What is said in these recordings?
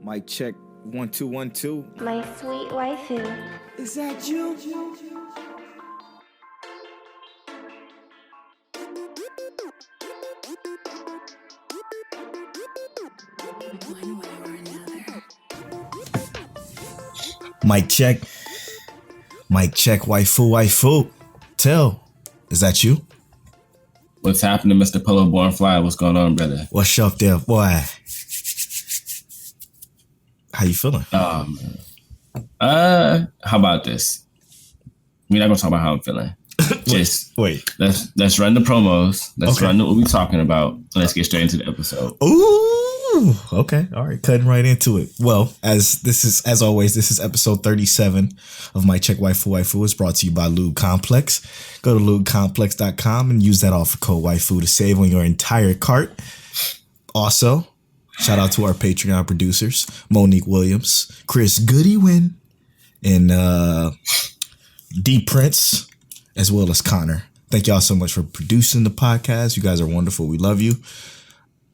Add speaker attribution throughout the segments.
Speaker 1: Mic check 1 2 1 2.
Speaker 2: My sweet waifu.
Speaker 1: Is that you?
Speaker 3: One way or another.
Speaker 4: Mic check. Mic check. Waifu. Tell, is that you?
Speaker 5: What's happening, Mr. Polo Born Fly? What's going on, brother?
Speaker 4: What's up there, boy? How you feeling?
Speaker 5: How about this? We're not gonna talk about how I'm feeling. Just
Speaker 4: wait.
Speaker 5: Let's run the promos. Let's
Speaker 4: Okay.
Speaker 5: run what we're talking about. Let's get straight into the episode.
Speaker 4: Ooh, okay, all right, cutting right into it. Well, as always, this is episode 37 of My Check Waifu. It's brought to you by Lube Complex. Go to lubecomplex.com and use that offer code waifu to save on your entire cart. Also, shout out to our Patreon producers, Monique Williams, Chris Goodywin, and D Prince, as well as Connor. Thank y'all so much for producing the podcast. You guys are wonderful. We love you.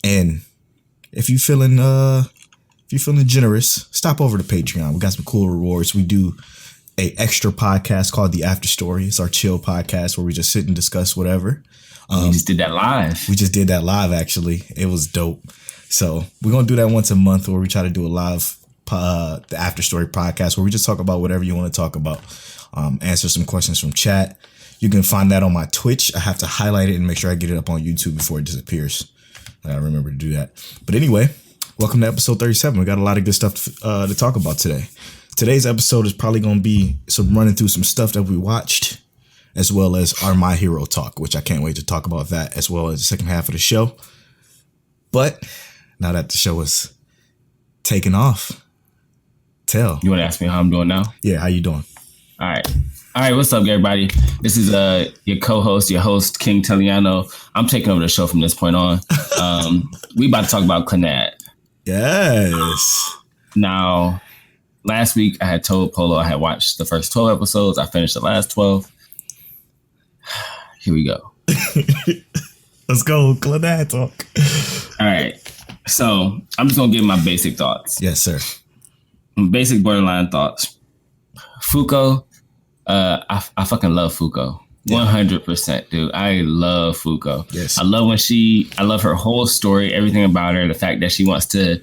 Speaker 4: And if you feeling generous, stop over to Patreon. We got some cool rewards. We do a extra podcast called The After Story. It's our chill podcast where we just sit and discuss whatever.
Speaker 5: We just did that live.
Speaker 4: We just did that live, actually. It was dope. So we're going to do that once a month where we try to do a live the After Story podcast where we just talk about whatever you want to talk about. Answer some questions from chat. You can find that on my Twitch. I have to highlight it and make sure I get it up on YouTube before it disappears. I gotta remember to do that. But anyway, welcome to episode 37. We got a lot of good stuff to talk about today. Today's episode is probably going to be some running through some stuff that we watched, as well as our My Hero talk, which I can't wait to talk about that, as well as the second half of the show. But now that the show is taking off, Tell.
Speaker 5: You want to ask me how I'm doing now?
Speaker 4: Yeah, how you doing?
Speaker 5: All right. What's up, everybody? This is your co-host, your host, King Teliano. I'm taking over the show from this point on. We about to talk about Clannad.
Speaker 4: Yes.
Speaker 5: Now, last week I had told Polo I had watched the first 12 episodes. I finished the last 12. Here we go.
Speaker 4: Let's go. Clannad talk.
Speaker 5: All right. So I'm just going to give my basic thoughts.
Speaker 4: Yes, sir.
Speaker 5: Basic borderline thoughts. Fuko, I fucking love Fuko. 100%, dude. I love Fuko.
Speaker 4: Yes.
Speaker 5: I love her whole story, everything about her. The fact that she wants to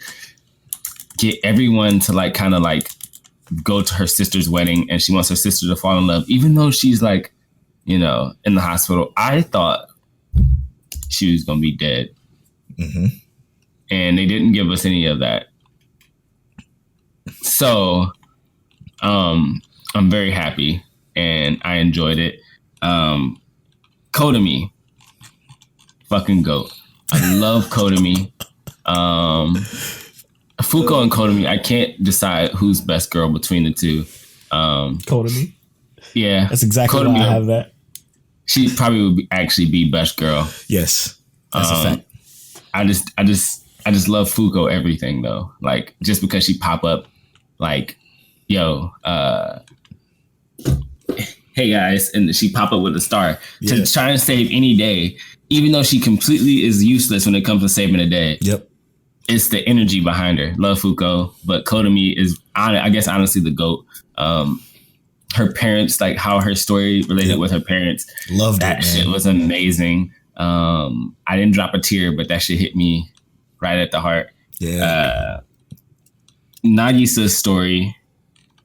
Speaker 5: get everyone to kind of go to her sister's wedding and she wants her sister to fall in love, even though she's in the hospital. I thought she was going to be dead.
Speaker 4: Mm-hmm.
Speaker 5: And they didn't give us any of that. So, I'm very happy and I enjoyed it. Kotomi, fucking GOAT. I love Kotomi. Fuko and Kotomi, I can't decide who's best girl between the two.
Speaker 4: Kotomi?
Speaker 5: Yeah.
Speaker 4: That's exactly
Speaker 5: Kotomi,
Speaker 4: why I have that.
Speaker 5: She probably would actually be best girl.
Speaker 4: Yes. That's a fact.
Speaker 5: I just love Fuko everything though. Just because she pop up hey guys, and she pop up with a star to try and save any day, even though she completely is useless when it comes to saving a day.
Speaker 4: Yep.
Speaker 5: It's the energy behind her. Love Fuko, but Kotomi is, I guess, honestly the GOAT. Her parents, how her story related with her parents.
Speaker 4: Loved
Speaker 5: that
Speaker 4: it, man.
Speaker 5: shit was amazing. I didn't drop a tear, but that shit hit me right at the heart.
Speaker 4: Yeah.
Speaker 5: Nagisa's story,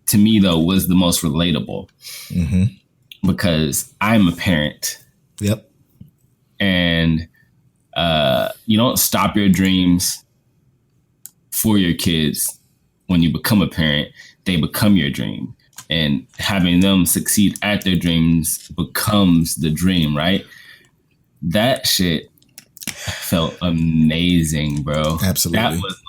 Speaker 5: to me, though, was the most relatable.
Speaker 4: Mm-hmm.
Speaker 5: Because I'm a parent.
Speaker 4: Yep.
Speaker 5: And you don't stop your dreams for your kids when you become a parent. They become your dream. And having them succeed at their dreams becomes the dream, right? That shit felt amazing, bro.
Speaker 4: Absolutely.
Speaker 5: That was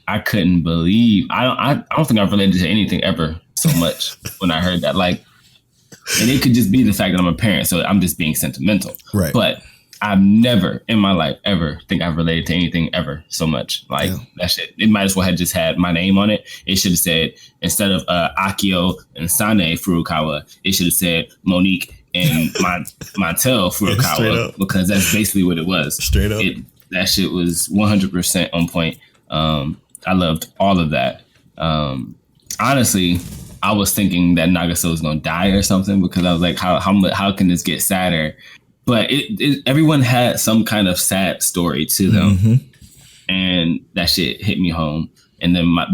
Speaker 5: I couldn't believe. I don't think I've related to anything ever so much when I heard that. And it could just be the fact that I'm a parent, so I'm just being sentimental.
Speaker 4: Right.
Speaker 5: But I've never in my life ever think I've related to anything ever so much. That shit. It might as well have just had my name on it. It should have said, instead of Akio and Sane Furukawa, it should have said Monique and Montel Furukawa, because that's basically what it was.
Speaker 4: Straight up.
Speaker 5: That shit was 100% on point. loved all of that. Honestly, I was thinking that Nagisa was gonna die or something because I was like, how can this get sadder? But everyone had some kind of sad story to them, and that shit hit me home. And then my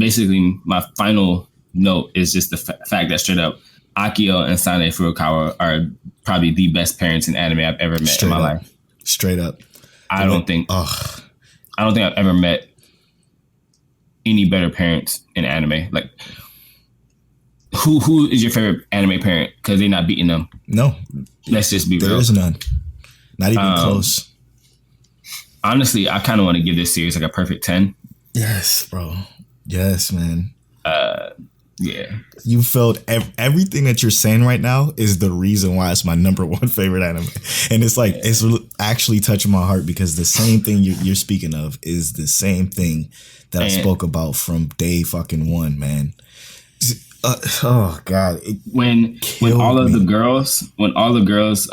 Speaker 5: final note is just the fact that straight up, Akio and Sane Furukawa are probably the best parents in anime I've ever met in my life.
Speaker 4: Straight up.
Speaker 5: I don't think I've ever met any better parents in anime. Like, who is your favorite anime parent? Because they're not beating them.
Speaker 4: No,
Speaker 5: let's just be real.
Speaker 4: There is none. Not even close.
Speaker 5: Honestly, I kind of want to give this series like a perfect 10.
Speaker 4: Yes, bro. Yes, man.
Speaker 5: Yeah.
Speaker 4: You felt everything that you're saying right now is the reason why it's my number one favorite anime. And it's like, it's actually touching my heart because the same thing you're speaking of is the same thing that I spoke about from day fucking one, man. Oh God.
Speaker 5: When all the girls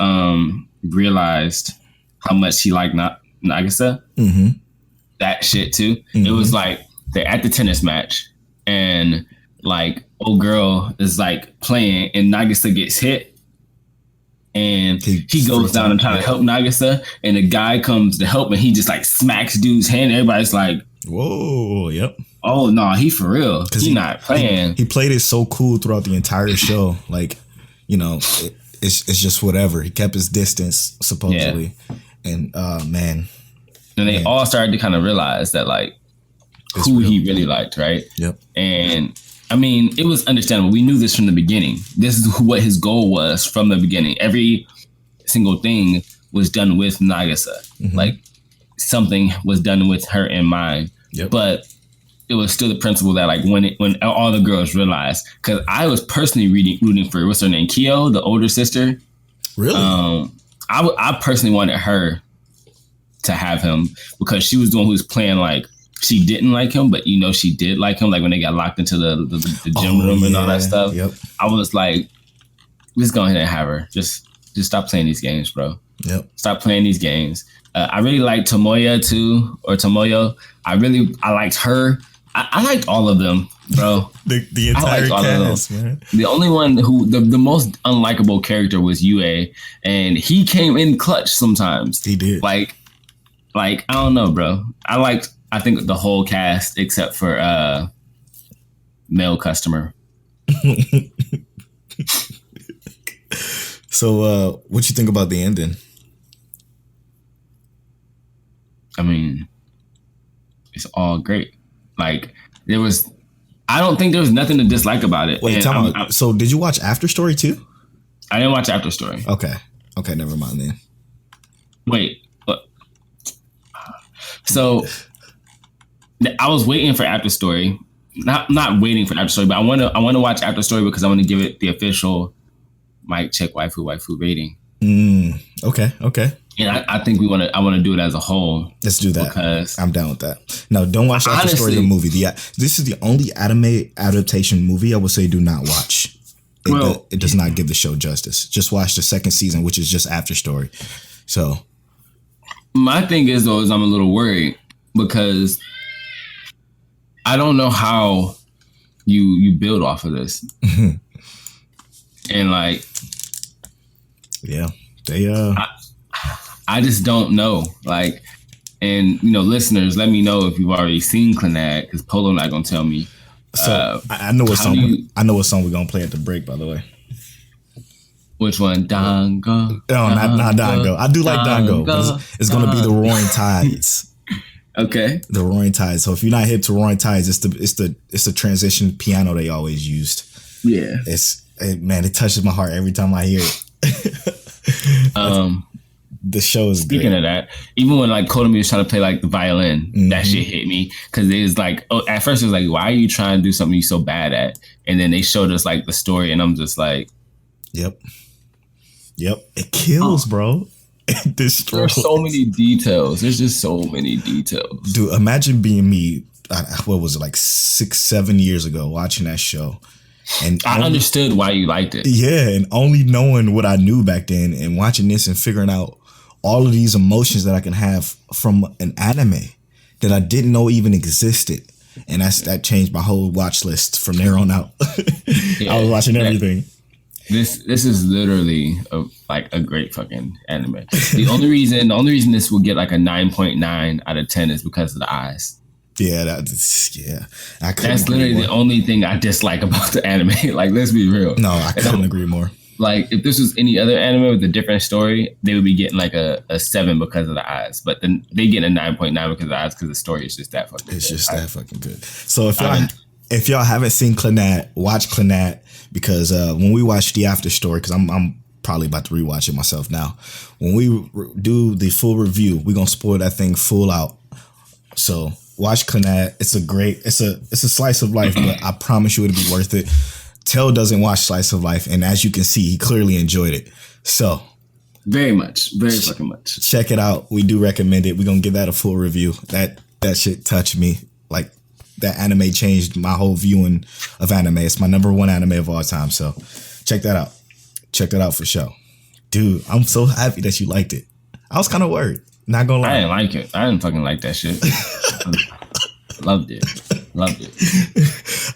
Speaker 5: realized how much he liked Nagisa, that shit too. It was like they're at the tennis match and like old girl is like playing and Nagisa gets hit and he goes down and trying to help Nagisa and the guy comes to help and he just like smacks dude's hand. Everybody's like, whoa, yep. Oh no, he for real. He not playing.
Speaker 4: He played it so cool throughout the entire show. Like, you know, it's just whatever. He kept his distance supposedly, and man.
Speaker 5: And they all started to kind of realize that like who he really liked, right?
Speaker 4: Yep.
Speaker 5: And I mean, it was understandable. We knew this from the beginning. This is what his goal was from the beginning. Every single thing was done with Nagisa. Like something was done with her in mind.
Speaker 4: Yep. But
Speaker 5: it was still the principle that like when all the girls realized, because I was personally rooting for, what's her name, Kyo, the older sister.
Speaker 4: Really?
Speaker 5: I personally wanted her to have him because she was the one who was playing like she didn't like him, but you know she did like him. Like when they got locked into the gym room and all that stuff.
Speaker 4: Yep.
Speaker 5: I was like, let's go ahead and have her. Just stop playing these games, bro.
Speaker 4: Yep.
Speaker 5: Stop playing these games. I really liked Tomoya too, or Tomoyo. I liked her. I liked all of them, bro.
Speaker 4: the entire cast, man.
Speaker 5: The only one who the most unlikable character was Yue, and he came in clutch sometimes.
Speaker 4: He did.
Speaker 5: Like I don't know, bro. I think the whole cast except for male customer.
Speaker 4: So what you think about the ending?
Speaker 5: I mean, it's all great. Like I don't think there was nothing to dislike about it.
Speaker 4: Wait, tell me. So did you watch After Story too?
Speaker 5: I didn't watch After Story.
Speaker 4: Okay, never mind then.
Speaker 5: Wait. So I was waiting for After Story. Not waiting for After Story, but I want to watch After Story because I want to give it the official mic check waifu rating.
Speaker 4: Okay.
Speaker 5: And I think I want to do it as a whole.
Speaker 4: Let's do that.
Speaker 5: Because
Speaker 4: I'm down with that. No, don't watch After Story, the movie. This is the only anime adaptation movie I would say do not watch. It does not give the show justice. Just watch the second season, which is just After Story. So
Speaker 5: my thing is I'm a little worried because I don't know how you build off of this. And like,
Speaker 4: yeah, they
Speaker 5: I just don't know. Like, and you know, listeners, let me know if you've already seen Clannad because Polo not gonna tell me.
Speaker 4: So I know what song. I know what song we're gonna play at the break. By the way,
Speaker 5: which one? Dango.
Speaker 4: No, not Dango. I do like Dango, but it's gonna be the Roaring Tides.
Speaker 5: Okay.
Speaker 4: The Roaring Tides. So if you're not hip to Roaring Tides, it's the transition piano they always used.
Speaker 5: Yeah.
Speaker 4: It touches my heart every time I hear it. The show is
Speaker 5: speaking
Speaker 4: great.
Speaker 5: Of that, even when like Kotomi was trying to play like the violin, that shit hit me because it was like, at first it was like, why are you trying to do something you're so bad at? And then they showed us like the story, and I'm just like,
Speaker 4: yep, it kills, bro. It destroys.
Speaker 5: There's so many details. There's just so many details,
Speaker 4: dude. Imagine being me. What was it, like 6-7 years ago, watching that show. And
Speaker 5: I understood why you liked it.
Speaker 4: Yeah, and only knowing what I knew back then and watching this and figuring out all of these emotions that I can have from an anime that I didn't know even existed. and that changed my whole watch list from there on out. I was watching everything.
Speaker 5: This is literally a great fucking anime. The only reason this will get like a 9.9 out of 10 is because of the eyes.
Speaker 4: Yeah, that's
Speaker 5: literally the only thing I dislike about the anime. Like, let's be real.
Speaker 4: No, I couldn't agree more.
Speaker 5: Like, if this was any other anime with a different story, they would be getting like a 7 because of the eyes. But then they get a 9.9 because of the eyes because the story is just that fucking good.
Speaker 4: It's just that fucking good. So if y'all haven't seen Clannad, watch Clannad, because when we watch the after story, because I'm probably about to rewatch it myself now. When we do the full review, we're gonna spoil that thing full out. So watch Clannad. It's a slice of life, but I promise you it'll be worth it. Tell doesn't watch slice of life, and as you can see, he clearly enjoyed it. So
Speaker 5: very fucking much.
Speaker 4: Check it out. We do recommend it. We're gonna give that a full review. That shit touched me. Like, that anime changed my whole viewing of anime. It's my number one anime of all time. So check that out. Check that out for sure. Dude, I'm so happy that you liked it. I was kind of worried. Not gonna lie.
Speaker 5: I didn't like it. I didn't fucking like that shit. Loved it.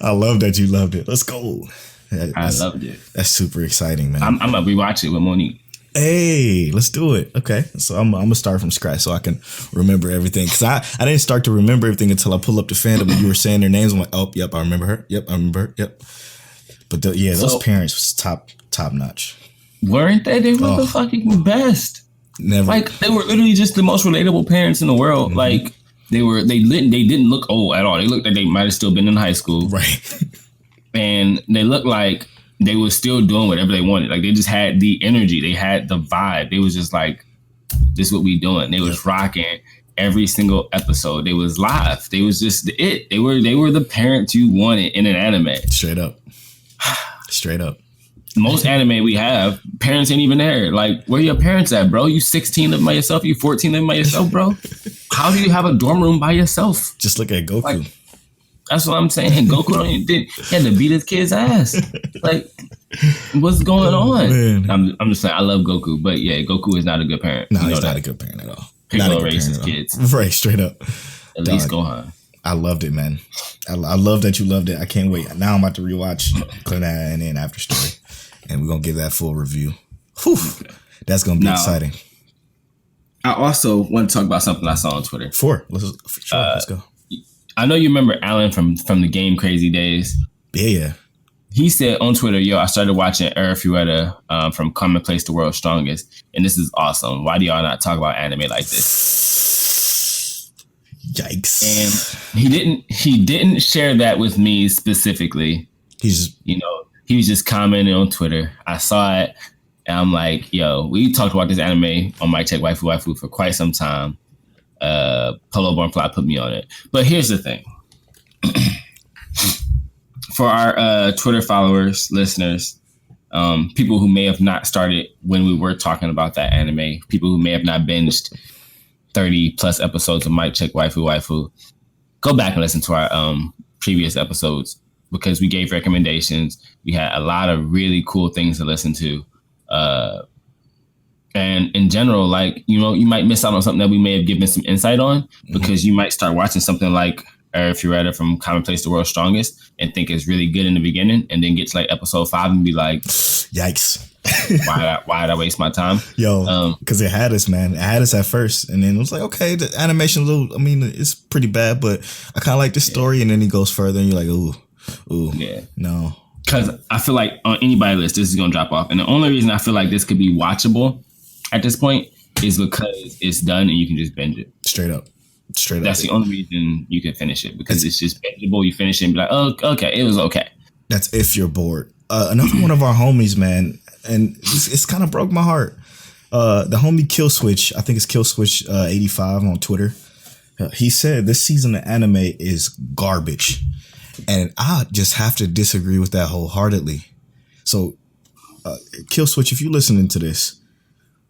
Speaker 4: I love that you loved it. Let's go.
Speaker 5: I loved it.
Speaker 4: That's super exciting, man.
Speaker 5: I'm gonna rewatch it with Monique.
Speaker 4: Hey, let's do it. Okay, so I'm gonna start from scratch so I can remember everything, because I didn't start to remember everything until I pull up the fandom and you were saying their names. I'm like, oh, yep, I remember her. Yep, I remember her. Yep. But those parents was top notch.
Speaker 5: Weren't they? They were the fucking best.
Speaker 4: Never.
Speaker 5: Like, they were literally just the most relatable parents in the world. Mm-hmm. Like, they didn't look old at all. They looked like they might have still been in high school.
Speaker 4: Right.
Speaker 5: And they looked like they were still doing whatever they wanted. Like, they just had the energy. They had the vibe. They was just like, this is what we doing. They was rocking every single episode. They was live. They was just it. They were the parents you wanted in an anime.
Speaker 4: Straight up.
Speaker 5: Most anime we have, parents ain't even there. Like, where your parents at, bro? You 16 living by yourself? You 14 living by yourself, bro? How do you have a dorm room by yourself?
Speaker 4: Just look at Goku.
Speaker 5: Like, that's what I'm saying. Goku he had to beat his kid's ass. Like, what's going on? Man. I'm just saying, I love Goku, but yeah, Goku is not a good parent.
Speaker 4: No, he's not a good parent at all.
Speaker 5: Piccolo raised his kids.
Speaker 4: Right, straight up.
Speaker 5: At least Gohan.
Speaker 4: I loved it, man. I love that you loved it. I can't wait. Now I'm about to rewatch Clannad and then After Story, and we're gonna give that full review. Whew, that's gonna be exciting.
Speaker 5: I also want to talk about something I saw on Twitter.
Speaker 4: Let's go.
Speaker 5: I know you remember Alan from the Game Crazy days.
Speaker 4: Yeah.
Speaker 5: He said on Twitter, yo, I started watching Eri Fureta from Commonplace to World's Strongest, and this is awesome. Why do y'all not talk about anime like this?
Speaker 4: Yikes.
Speaker 5: And he didn't share that with me specifically. He was just commenting on Twitter. I saw it, and I'm like, yo, we talked about this anime on My Check Waifu for quite some time. Polo Born Fly put me on it. But here's the thing. For our Twitter followers, listeners, people who may have not started when we were talking about that anime, people who may have not binged 30 plus episodes of Mic Check Waifu, go back and listen to our previous episodes, because we gave recommendations. We had a lot of really cool things to listen to. And in general, like, you might miss out on something that we may have given some insight on, because you might start watching something like Eri Fureta from Commonplace to World's Strongest and think it's really good in the beginning, and then get to like episode 5 and be like,
Speaker 4: yikes.
Speaker 5: why did I waste my time?
Speaker 4: Yo, because it had us, man. It had us at first, and then it was like, okay, the animation it's pretty bad, but I kind of like the story. And then he goes further, and you're like, ooh, yeah, no.
Speaker 5: Because I feel like on anybody's list, this is gonna drop off, and the only reason I feel like this could be watchable at this point is because it's done and you can just binge it.
Speaker 4: Straight up.
Speaker 5: That's the only reason you can finish it, because it's just bingeable. You finish it and be like, oh, okay, it was okay.
Speaker 4: That's if you're bored. Another one of our homies, man, and it's kind of broke my heart. The homie Kill Switch, I think it's Kill Switch 85 on Twitter. He said this season of anime is garbage, and I just have to disagree with that wholeheartedly. So, Kill Switch, if you're listening to this,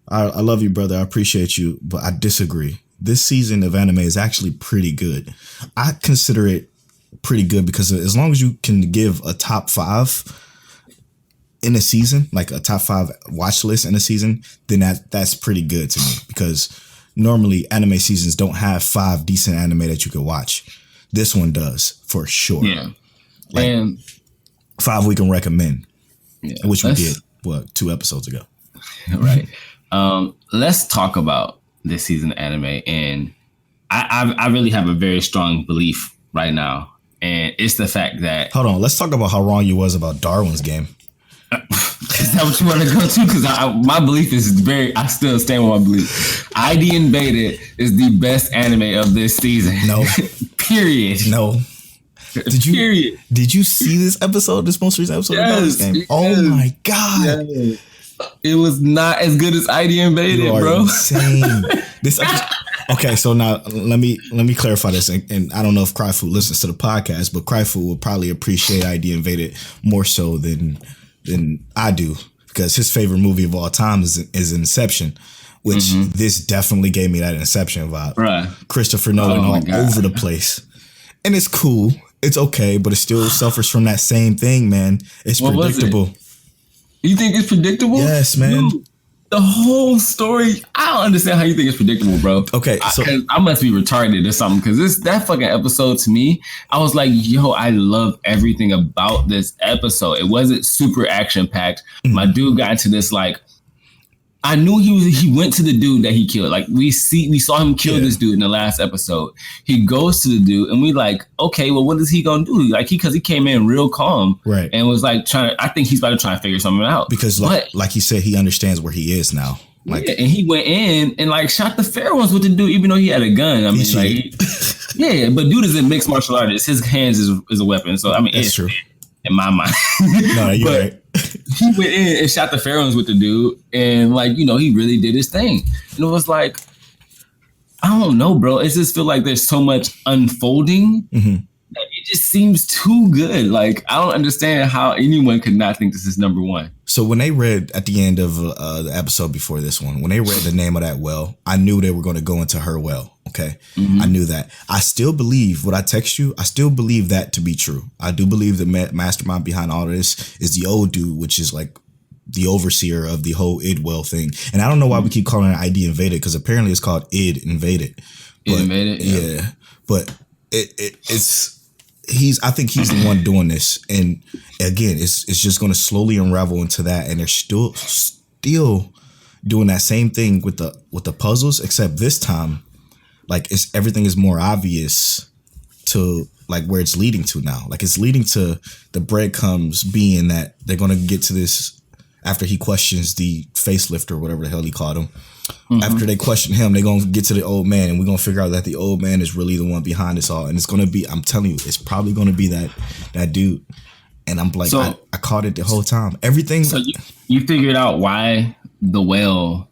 Speaker 4: I love you, brother. I appreciate you, but I disagree. This season of anime is actually pretty good. I consider it pretty good because as long as you can give a top 5 in a season, like a top 5 watch list in a season, then that's pretty good to me, because normally anime seasons don't have 5 decent anime that you could watch. This one does for sure.
Speaker 5: Yeah.
Speaker 4: Like,
Speaker 5: and
Speaker 4: 5 we can recommend, which we
Speaker 5: let's-
Speaker 4: did 2 episodes ago.
Speaker 5: Right. Let's talk about this season of anime, and I really have a very strong belief right now, and it's the fact that
Speaker 4: Hold on, let's talk about how wrong you was about Darwin's Game.
Speaker 5: is that what you want to go to? Because my belief is I still stand with my belief. ID Invaded is the best anime of this season.
Speaker 4: No.
Speaker 5: Period.
Speaker 4: No. Did you see this most recent episode of Darwin's Game?
Speaker 5: Yes.
Speaker 4: Oh my god.
Speaker 5: Yes. It was not as good as ID Invaded,
Speaker 4: You are
Speaker 5: bro.
Speaker 4: insane. This episode, okay, so now let me clarify this, and I don't know if Cryfood listens to the podcast, but Cryfood will probably appreciate ID Invaded more so than I do, because his favorite movie of all time is Inception, which this definitely gave me that Inception vibe.
Speaker 5: Right.
Speaker 4: Christopher Nolan
Speaker 5: Oh my
Speaker 4: all
Speaker 5: God.
Speaker 4: over the place, and it's cool. It's okay, but it still suffers from that same thing, man. It's
Speaker 5: What was it?
Speaker 4: predictable.
Speaker 5: You think it's predictable?
Speaker 4: Yes, man.
Speaker 5: Dude, the whole story, I don't understand how you think it's predictable, bro.
Speaker 4: Okay, so
Speaker 5: 'Cause I must be retarded or something, because that fucking episode to me, I was like, yo, I love everything about this episode. It wasn't super action packed. My dude got into this, like, I knew he went to the dude that he killed. Like, we saw him kill this dude in the last episode. He goes to the dude, and we like, okay, well, what is he gonna do? Like, because he came in real calm,
Speaker 4: Right.
Speaker 5: and was like I think he's about to try and figure something out.
Speaker 4: because like he said, he understands where he is now. Like,
Speaker 5: Yeah, and he went in and like shot the fair ones with the dude, even though he had a gun. I mean,
Speaker 4: cheated.
Speaker 5: yeah, but dude is a mixed martial artist. His hands is a weapon. So I mean,
Speaker 4: that's
Speaker 5: it's
Speaker 4: true.
Speaker 5: in my mind.
Speaker 4: No, you're
Speaker 5: But
Speaker 4: right.
Speaker 5: he went in and shot the fair ones with the dude, and like, you know, he really did his thing. And it was like, I don't know, bro. It just feel like there's so much unfolding that it just seems too good. Like, I don't understand how anyone could not think this is number one.
Speaker 4: So when they read at the end of the episode before this one, when they read the name of that well, I knew they were going to go into her well. Okay. I knew that. I still believe what I text you. I still believe that to be true. I do believe the mastermind behind all of this is the old dude, which is like the overseer of the whole id well thing. And I don't know why we keep calling it ID Invaded, because apparently it's called id Invaded. But,
Speaker 5: Invaded, yeah.
Speaker 4: But I think he's the one doing this. And again, it's just going to slowly unravel into that. And they're still doing that same thing with the puzzles, except this time, like, everything is more obvious to like where it's leading to now. Like, it's leading to the breadcrumbs being that they're going to get to this after he questions the facelifter or whatever the hell he called him. After they question him, they're going to get to the old man, and we're going to figure out that the old man is really the one behind this all. And it's going to be, I'm telling you, it's probably going to be that dude. And I'm like,
Speaker 5: So-
Speaker 4: I caught it the whole time. Everything.
Speaker 5: So you figured out why the whale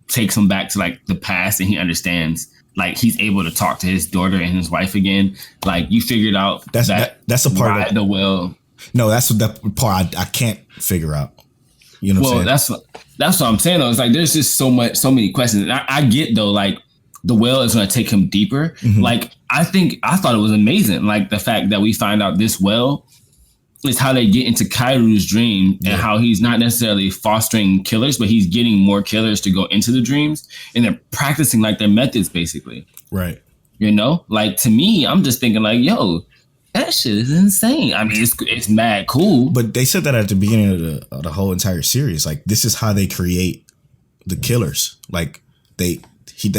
Speaker 5: takes him back to like the past, and he understands, like, he's able to talk to his daughter and his wife again. Like, you figured out
Speaker 4: That's a part
Speaker 5: why
Speaker 4: of
Speaker 5: the whale.
Speaker 4: No, that's that part I can't figure out. You know what I'm saying?
Speaker 5: That's what I'm saying though. It's like there's just so many questions. And I get though, like, the whale is going to take him deeper. Like, I thought it was amazing. Like, the fact that we find out this whale is how they get into Kairu's dream, and how he's not necessarily fostering killers, but he's getting more killers to go into the dreams, and they're practicing like their methods basically.
Speaker 4: Right.
Speaker 5: You know, like, to me, I'm just thinking like, yo, that shit is insane. I mean, it's mad cool.
Speaker 4: But they said that at the beginning of the whole entire series. Like, this is how they create the killers. Like, they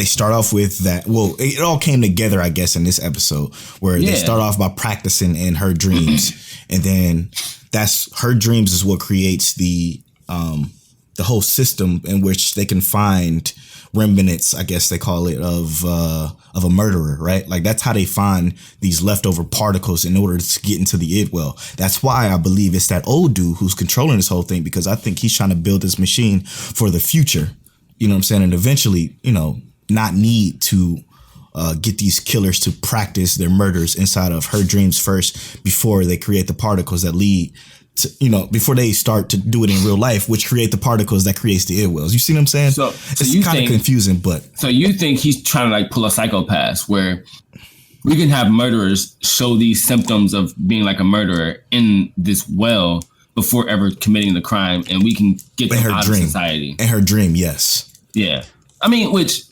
Speaker 4: start off with that. Well, it all came together, I guess, in this episode where they start off by practicing in her dreams, and then that's her dreams is what creates the whole system in which they can find remnants, I guess they call it, of a murderer, right? Like, that's how they find these leftover particles in order to get into the id well. That's why I believe it's that old dude who's controlling this whole thing, because I think he's trying to build this machine for the future. You know what I'm saying? And eventually, you know, not need to get these killers to practice their murders inside of her dreams first before they create the particles that lead to, you know, before they start to do it in real life, which create the particles that creates the id wells. You see what I'm saying?
Speaker 5: So
Speaker 4: it's
Speaker 5: you
Speaker 4: kind of
Speaker 5: think-
Speaker 4: confusing, but
Speaker 5: So you think he's trying to like pull a psychopath where we can have murderers show these symptoms of being like a murderer in this well before ever committing the crime, and we can get
Speaker 4: in
Speaker 5: them
Speaker 4: her
Speaker 5: out
Speaker 4: dream,
Speaker 5: of society.
Speaker 4: in her dream, yes.
Speaker 5: Yeah. I mean, which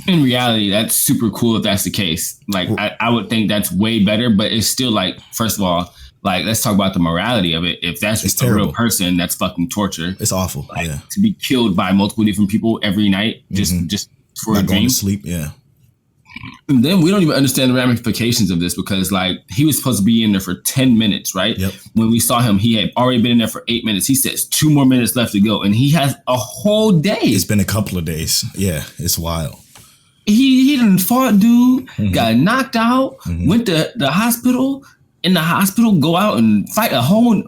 Speaker 5: in reality, that's super cool if that's the case. Like, I would think that's way better, but it's still like, first of all, like, let's talk about the morality of it. If that's
Speaker 4: It's
Speaker 5: a real
Speaker 4: terrible.
Speaker 5: person, that's fucking torture.
Speaker 4: It's awful.
Speaker 5: Like,
Speaker 4: Yeah.
Speaker 5: to be killed by multiple different people every night, just for a
Speaker 4: Not going
Speaker 5: dream.
Speaker 4: to sleep. Yeah.
Speaker 5: And then we don't even understand the ramifications of this because, like, he was supposed to be in there for 10 minutes, right?
Speaker 4: Yep.
Speaker 5: When we saw him, he had already been in there for 8 minutes. He says 2 more minutes left to go, and he has a whole day.
Speaker 4: It's been a couple of days. Yeah. It's wild.
Speaker 5: He done fought dude,
Speaker 4: Mm-hmm.
Speaker 5: got knocked out, went to the hospital. In the hospital, go out and fight a whole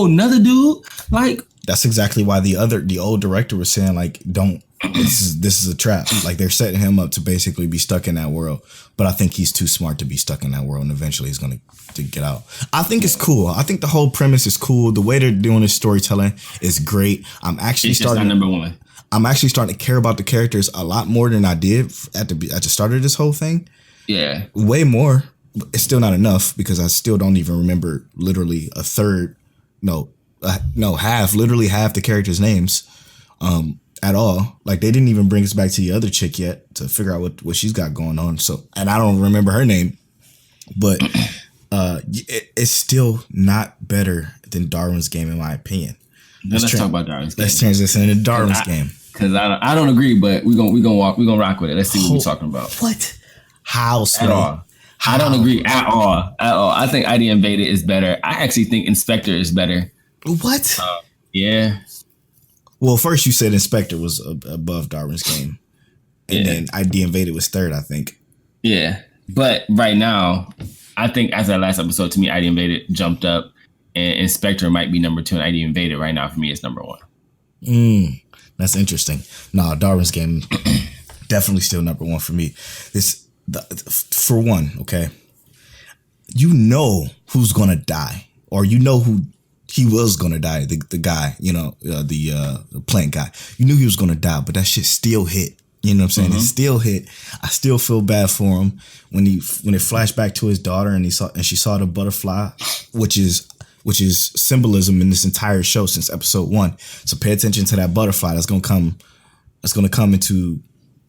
Speaker 5: nother dude. Like,
Speaker 4: That's exactly why the old director was saying, like, don't, this is a trap. Like, they're setting him up to basically be stuck in that world. But I think he's too smart to be stuck in that world, and eventually he's going to get out. I think it's cool. I think the whole premise is cool. The way they're doing this storytelling is great. I'm actually
Speaker 5: it's just not number one.
Speaker 4: I'm actually starting to care about the characters a lot more than I did at the start of this whole thing.
Speaker 5: Yeah.
Speaker 4: Way more. It's still not enough because I still don't even remember literally literally half the characters' names at all. Like, they didn't even bring us back to the other chick yet to figure out what she's got going on. So, and I don't remember her name, but it's still not better than Darwin's Game, in my opinion.
Speaker 5: Let's talk about Darwin's Game.
Speaker 4: Let's transition into Darwin's Game.
Speaker 5: Because I don't agree, but we're gonna rock with it. Let's see what we're talking about.
Speaker 4: What? How,
Speaker 5: At
Speaker 4: Sway?
Speaker 5: all. I don't agree at all. At all. I think ID Invaded is better. I actually think Inspector is better.
Speaker 4: What?
Speaker 5: Yeah.
Speaker 4: Well, first you said Inspector was above Darwin's Game, and
Speaker 5: Yeah.
Speaker 4: then ID Invaded was third, I think.
Speaker 5: Yeah. But right now, I think as that last episode, to me, ID Invaded jumped up, and Inspector might be number 2, and ID Invaded right now for me is number 1.
Speaker 4: That's interesting. No, Darwin's Game definitely still number 1 for me. For one, okay, you know who's gonna die, or you know who he was gonna die. The guy, the plant guy. You knew he was gonna die, but that shit still hit. You know what I'm saying? It still hit. I still feel bad for him when it flashed back to his daughter and she saw the butterfly, which is symbolism in this entire show since episode 1. So pay attention to that butterfly. That's gonna come into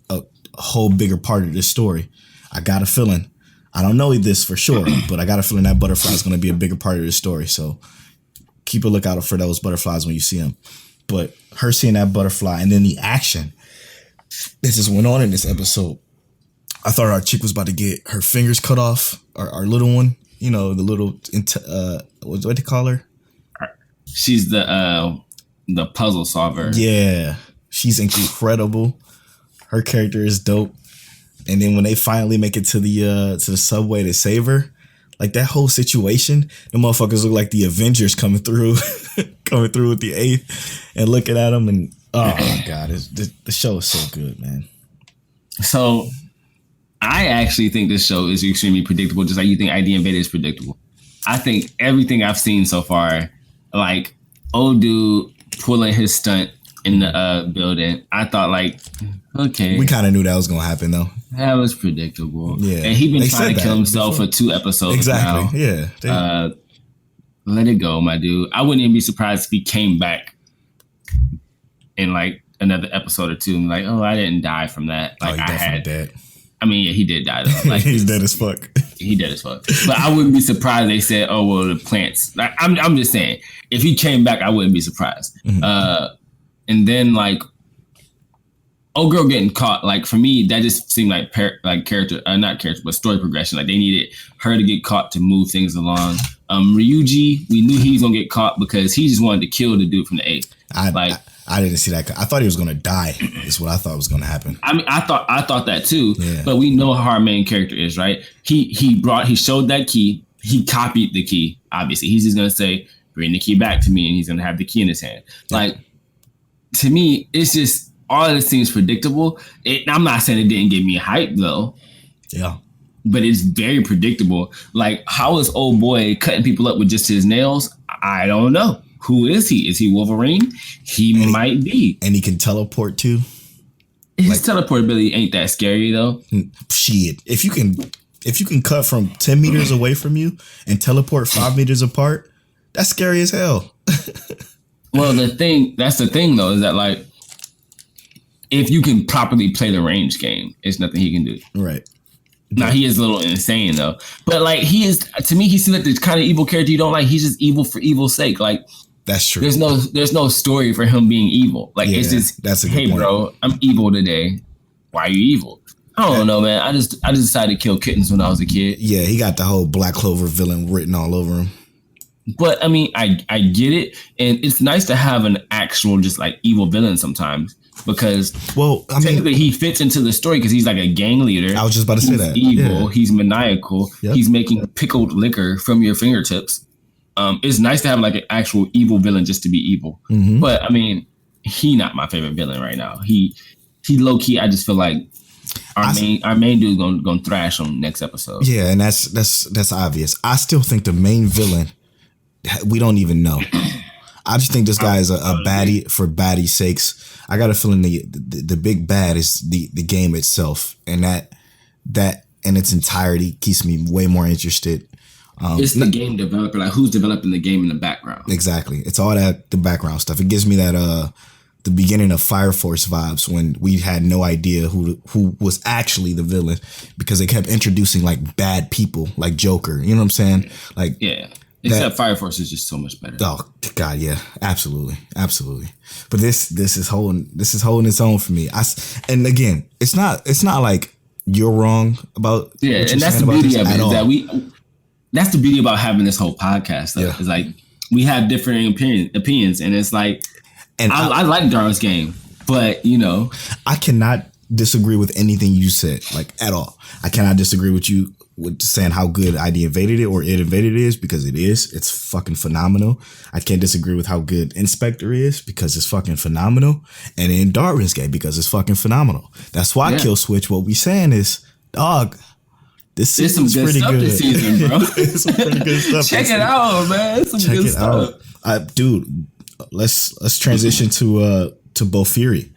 Speaker 4: a whole bigger part of this story. I got a feeling. I don't know this for sure, but I got a feeling that butterfly is going to be a bigger part of the story. So keep a lookout for those butterflies when you see them. But her seeing that butterfly and then the action that just went on in this episode. I thought our chick was about to get her fingers cut off. Our little one, the little, what they call her?
Speaker 5: She's the puzzle solver.
Speaker 4: Yeah, she's incredible. Her character is dope. And then when they finally make it to the subway to save her, like that whole situation, the motherfuckers look like the Avengers coming through with the 8th and looking at them. And oh my God, the show is so good, man.
Speaker 5: So I actually think this show is extremely predictable, just like you think ID Invaded is predictable. I think everything I've seen so far, like old dude pulling his stunt in the building, I thought like, okay.
Speaker 4: We kind of knew that was going to happen though.
Speaker 5: That was predictable.
Speaker 4: Yeah.
Speaker 5: And he been
Speaker 4: They
Speaker 5: trying
Speaker 4: said
Speaker 5: to kill
Speaker 4: that
Speaker 5: himself
Speaker 4: before.
Speaker 5: for 2 episodes
Speaker 4: Exactly.
Speaker 5: now.
Speaker 4: Yeah.
Speaker 5: Let it go, my dude. I wouldn't even be surprised if he came back in like another episode or 2 and like, oh, I didn't die from that. Like
Speaker 4: he
Speaker 5: I
Speaker 4: definitely
Speaker 5: had.
Speaker 4: dead.
Speaker 5: I mean, yeah, he did die though. Like
Speaker 4: He's dead as fuck.
Speaker 5: he dead as fuck. But I wouldn't be surprised they said, oh well, the plants. Like I'm just saying, if he came back, I wouldn't be surprised. And then like, old girl getting caught. Like for me, that just seemed like character, not character, but story progression. Like they needed her to get caught to move things along. Ryuji, we knew he was gonna get caught because he just wanted to kill the dude from the 8th.
Speaker 4: I didn't see that. I thought he was going to die. Is what I thought was going to happen.
Speaker 5: I mean, I thought that too.
Speaker 4: Yeah.
Speaker 5: But we know how our main character is, right? He showed that key. He copied the key. Obviously, he's just gonna say, "Bring the key back to me," and he's gonna have the key in his hand. Like to me, it's just all of this seems predictable. I'm not saying it didn't give me hype though.
Speaker 4: Yeah.
Speaker 5: But it's very predictable. Like, how is old boy cutting people up with just his nails? I don't know. Who is he? Is he Wolverine? He might be.
Speaker 4: And he can teleport too.
Speaker 5: His teleportability ain't that scary though.
Speaker 4: Shit. If you can cut from 10 meters away from you and teleport 5 meters apart, that's scary as hell.
Speaker 5: Well, that's the thing though, is that like if you can properly play the range game, it's nothing he can do.
Speaker 4: Right.
Speaker 5: Now he is a little insane though, but like he is to me, he seems like the kind of evil character you don't like. He's just evil for evil's sake. Like
Speaker 4: That's true.
Speaker 5: there's no story for him being evil. Like it's just
Speaker 4: that's a good
Speaker 5: hey
Speaker 4: point.
Speaker 5: bro, I'm evil today. Why are you evil? I don't know, man. I just decided to kill kittens when I was a kid.
Speaker 4: Yeah, he got the whole Black Clover villain written all over him.
Speaker 5: But I mean, I get it, and it's nice to have an actual just like evil villain sometimes because technically he fits into the story because he's like a gang leader.
Speaker 4: I was just about to say
Speaker 5: He's
Speaker 4: that.
Speaker 5: evil.
Speaker 4: Yeah.
Speaker 5: He's maniacal.
Speaker 4: Yep.
Speaker 5: He's making pickled liquor from your fingertips. It's nice to have like an actual evil villain just to be evil.
Speaker 4: Mm-hmm.
Speaker 5: But I mean, he not my favorite villain right now. He low key. I just feel like our main dude gonna thrash him next episode.
Speaker 4: Yeah, and that's obvious. I still think the main villain, we don't even know. I just think this guy is a baddie for baddie's sakes. I got a feeling the big bad is the game itself, and that in its entirety keeps me way more interested.
Speaker 5: It's the game developer, like who's developing the game in the background.
Speaker 4: Exactly, it's all that the background stuff. It gives me that the beginning of Fire Force vibes when we had no idea who was actually the villain because they kept introducing like bad people like Joker. You know what I'm saying? Like
Speaker 5: yeah. Except Fire Force is just so much better.
Speaker 4: Oh God, yeah, absolutely. But this is holding its own for me. And again, it's not like you're wrong about
Speaker 5: and that's the beauty of it is that that's the beauty about having this whole podcast. Though, is like we have different opinions, and it's like, and I like Darwin's game, but you know,
Speaker 4: I cannot disagree with anything you said, like at all. I cannot disagree with you with saying how good ID Invaded it or It Invaded is because it is. It's fucking phenomenal. I can't disagree with how good Inspector is because it's fucking phenomenal. And in Darwin's game because it's fucking phenomenal. That's why Kill Switch, what we saying is, dog, this season's pretty good.
Speaker 5: This season, bro.
Speaker 4: It's some pretty good stuff.
Speaker 5: Check it out, man. It's some good stuff.
Speaker 4: Dude, let's transition to Bofuri.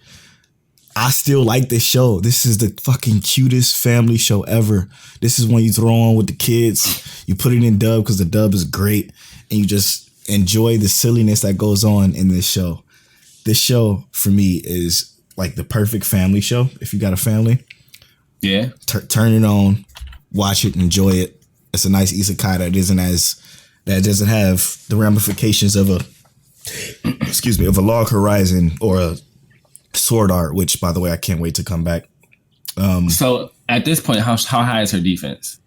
Speaker 4: I still like this show. This is the fucking cutest family show ever. This is when you throw on with the kids. You put it in dub because the dub is great. And you just enjoy the silliness that goes on in this show. This show, for me, is like the perfect family show. If you got a family.
Speaker 5: Yeah.
Speaker 4: Turn it on. Watch it. Enjoy it. It's a nice isekai that doesn't have the ramifications of a Log Horizon or a Sword Art, which, by the way, I can't wait to come back.
Speaker 5: So at this point, how high is her defense?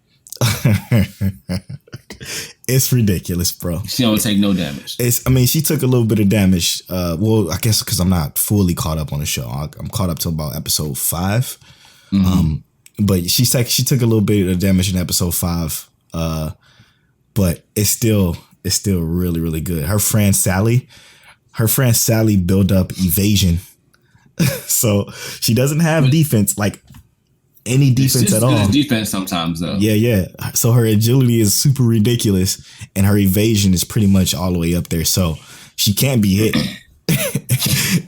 Speaker 4: It's ridiculous, bro.
Speaker 5: She don't take no damage.
Speaker 4: She took a little bit of damage. Well, I guess because I'm not fully caught up on the show. I'm caught up to about episode 5. Mm-hmm. But she took a little bit of damage in episode 5. But it's still really, really good. Her friend Sally built up evasion. So she doesn't have defense, like any defense at all.
Speaker 5: Defense sometimes though.
Speaker 4: Yeah. So her agility is super ridiculous, and her evasion is pretty much all the way up there. So she can't be hit.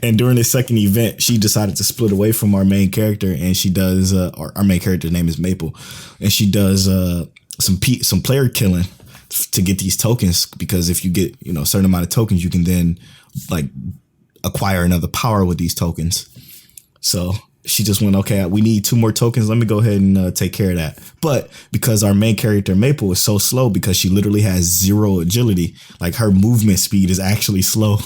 Speaker 4: And during the second event, she decided to split away from our main character, and she does. Our main character's name is Maple, and she does some player killing to get these tokens, because if you get a certain amount of tokens, you can then like acquire another power with these tokens. So she just went, okay, we need 2 more tokens. Let me go ahead and take care of that. But because our main character Maple is so slow, because she literally has 0 agility, like her movement speed is actually slow,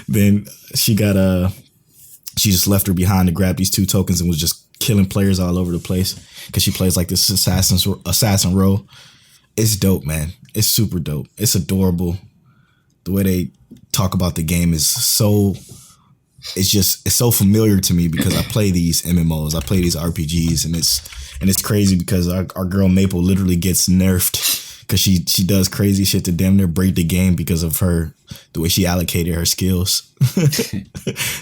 Speaker 4: then she just left her behind to grab these 2 tokens and was just killing players all over the place because she plays like this assassin role. It's dope, man. It's super dope. It's adorable. The way they talk about the game is it's so familiar to me because I play these MMOs, I play these RPGs, and it's crazy because our girl Maple literally gets nerfed because she does crazy shit to damn near break the game because of the way she allocated her skills.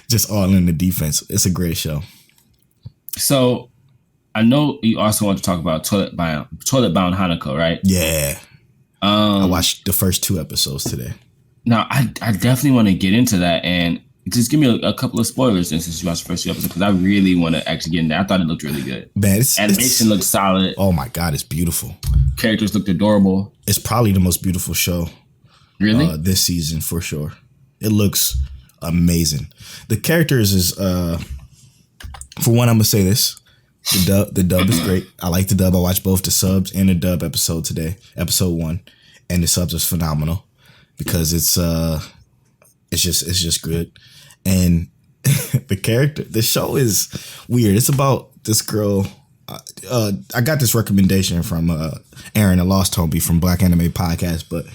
Speaker 4: Just all in the defense. It's a great show.
Speaker 5: So I know you also want to talk about Toilet Bound Hanako, right?
Speaker 4: Yeah. I watched the first 2 episodes today.
Speaker 5: Now, I definitely want to get into that, and just give me a couple of spoilers since you watched the first 2 episodes, because I really want to actually get in there. I thought it looked really good.
Speaker 4: Man,
Speaker 5: animation looked solid.
Speaker 4: Oh my God, it's beautiful.
Speaker 5: Characters looked adorable.
Speaker 4: It's probably the most beautiful show.
Speaker 5: Really?
Speaker 4: This season, for sure. It looks amazing. The characters is For one, I'm gonna say this: the dub is great. I like the dub. I watched both the subs and the dub episode today, episode 1, and the subs is phenomenal because it's just good. And the show is weird. It's about this girl. I got this recommendation from Aaron, the Lost Homie from Black Anime Podcast, but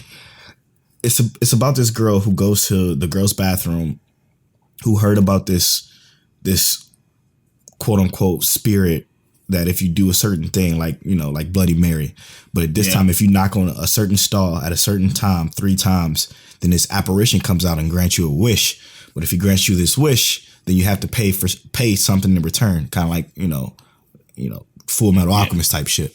Speaker 4: it's about this girl who goes to the girls' bathroom, who heard about this quote unquote spirit that if you do a certain thing, like Bloody Mary, but at this time, if you knock on a certain stall at a certain time 3 times, then this apparition comes out and grants you a wish. But if he grants you this wish, then you have to pay something in return, kind of like Full Metal Alchemist type shit.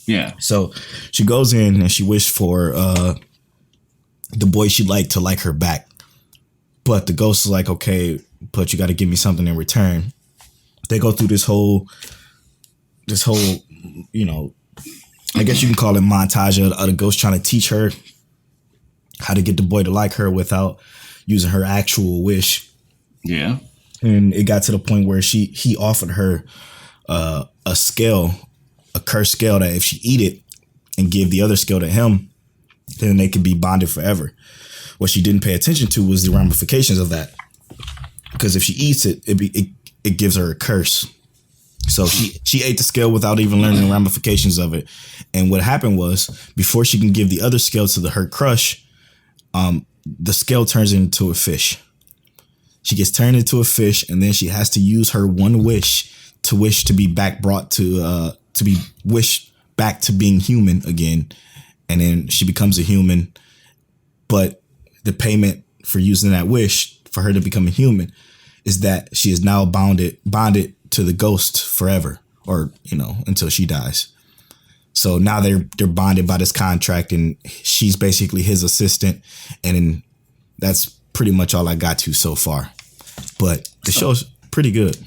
Speaker 5: Yeah.
Speaker 4: So she goes in and she wished for the boy she'd like to like her back, but the ghost is like, okay, but you got to give me something in return. They go through this whole, I guess you can call it montage of the ghost trying to teach her how to get the boy to like her without using her actual wish.
Speaker 5: Yeah.
Speaker 4: And it got to the point where he offered her a scale, a cursed scale, that if she eat it and give the other scale to him, then they could be bonded forever. What she didn't pay attention to was the ramifications of that, because if she eats it, it gives her a curse. So she ate the scale without even learning the ramifications of it. And what happened was, before she can give the other scale to her crush, the scale turns into a fish. She gets turned into a fish, and then she has to use her one wish to be back wished back to being human again. And then she becomes a human, but the payment for using that wish for her to become a human is that she is now bonded to the ghost forever, or until she dies. So now they're bonded by this contract, and she's basically his assistant, and that's pretty much all I got to so far. But the show's pretty good.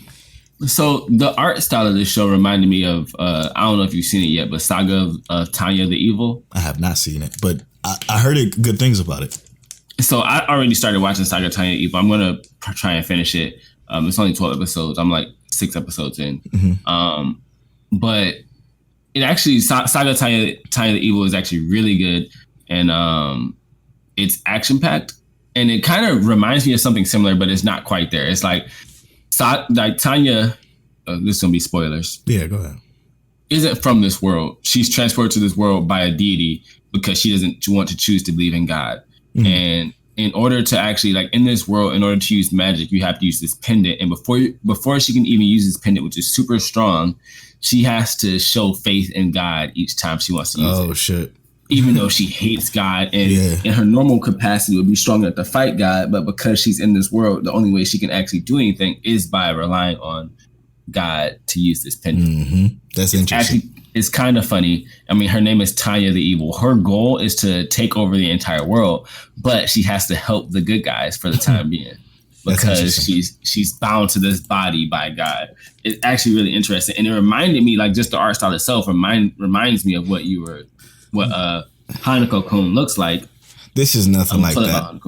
Speaker 5: So the art style of this show reminded me of I don't know if you've seen it yet, but Saga of Tanya the Evil.
Speaker 4: I have not seen it, but I heard good things about it.
Speaker 5: So I already started watching Saga of Tanya the Evil. I'm gonna try and finish it. It's only 12 episodes. I'm like 6 episodes in. Mm-hmm. But it actually, Saga of Tanya the Evil is actually really good, and it's action packed, and it kind of reminds me of something similar, but it's not quite there. It's like Tanya, this is gonna be spoilers.
Speaker 4: Yeah, go ahead.
Speaker 5: Isn't from this world. She's transported to this world by a deity because she doesn't want to choose to believe in God. Mm-hmm. And in order to actually, like, in this world, in order to use magic, you have to use this pendant. And before she can even use this pendant, which is super strong, she has to show faith in God each time she wants to use it.
Speaker 4: Oh, shit.
Speaker 5: Even though she hates God, and in her normal capacity would be strong enough to fight God, but because she's in this world, the only way she can actually do anything is by relying on God to use this pendant.
Speaker 4: Mm-hmm. That's interesting.
Speaker 5: Actually, it's kind of funny. I mean, her name is Tanya the Evil. Her goal is to take over the entire world, but she has to help the good guys for the time being because she's bound to this body by God. It's actually really interesting, and it reminded me, like, just the art style itself reminds me of what Hanako-kun looks like.
Speaker 4: This is nothing like that.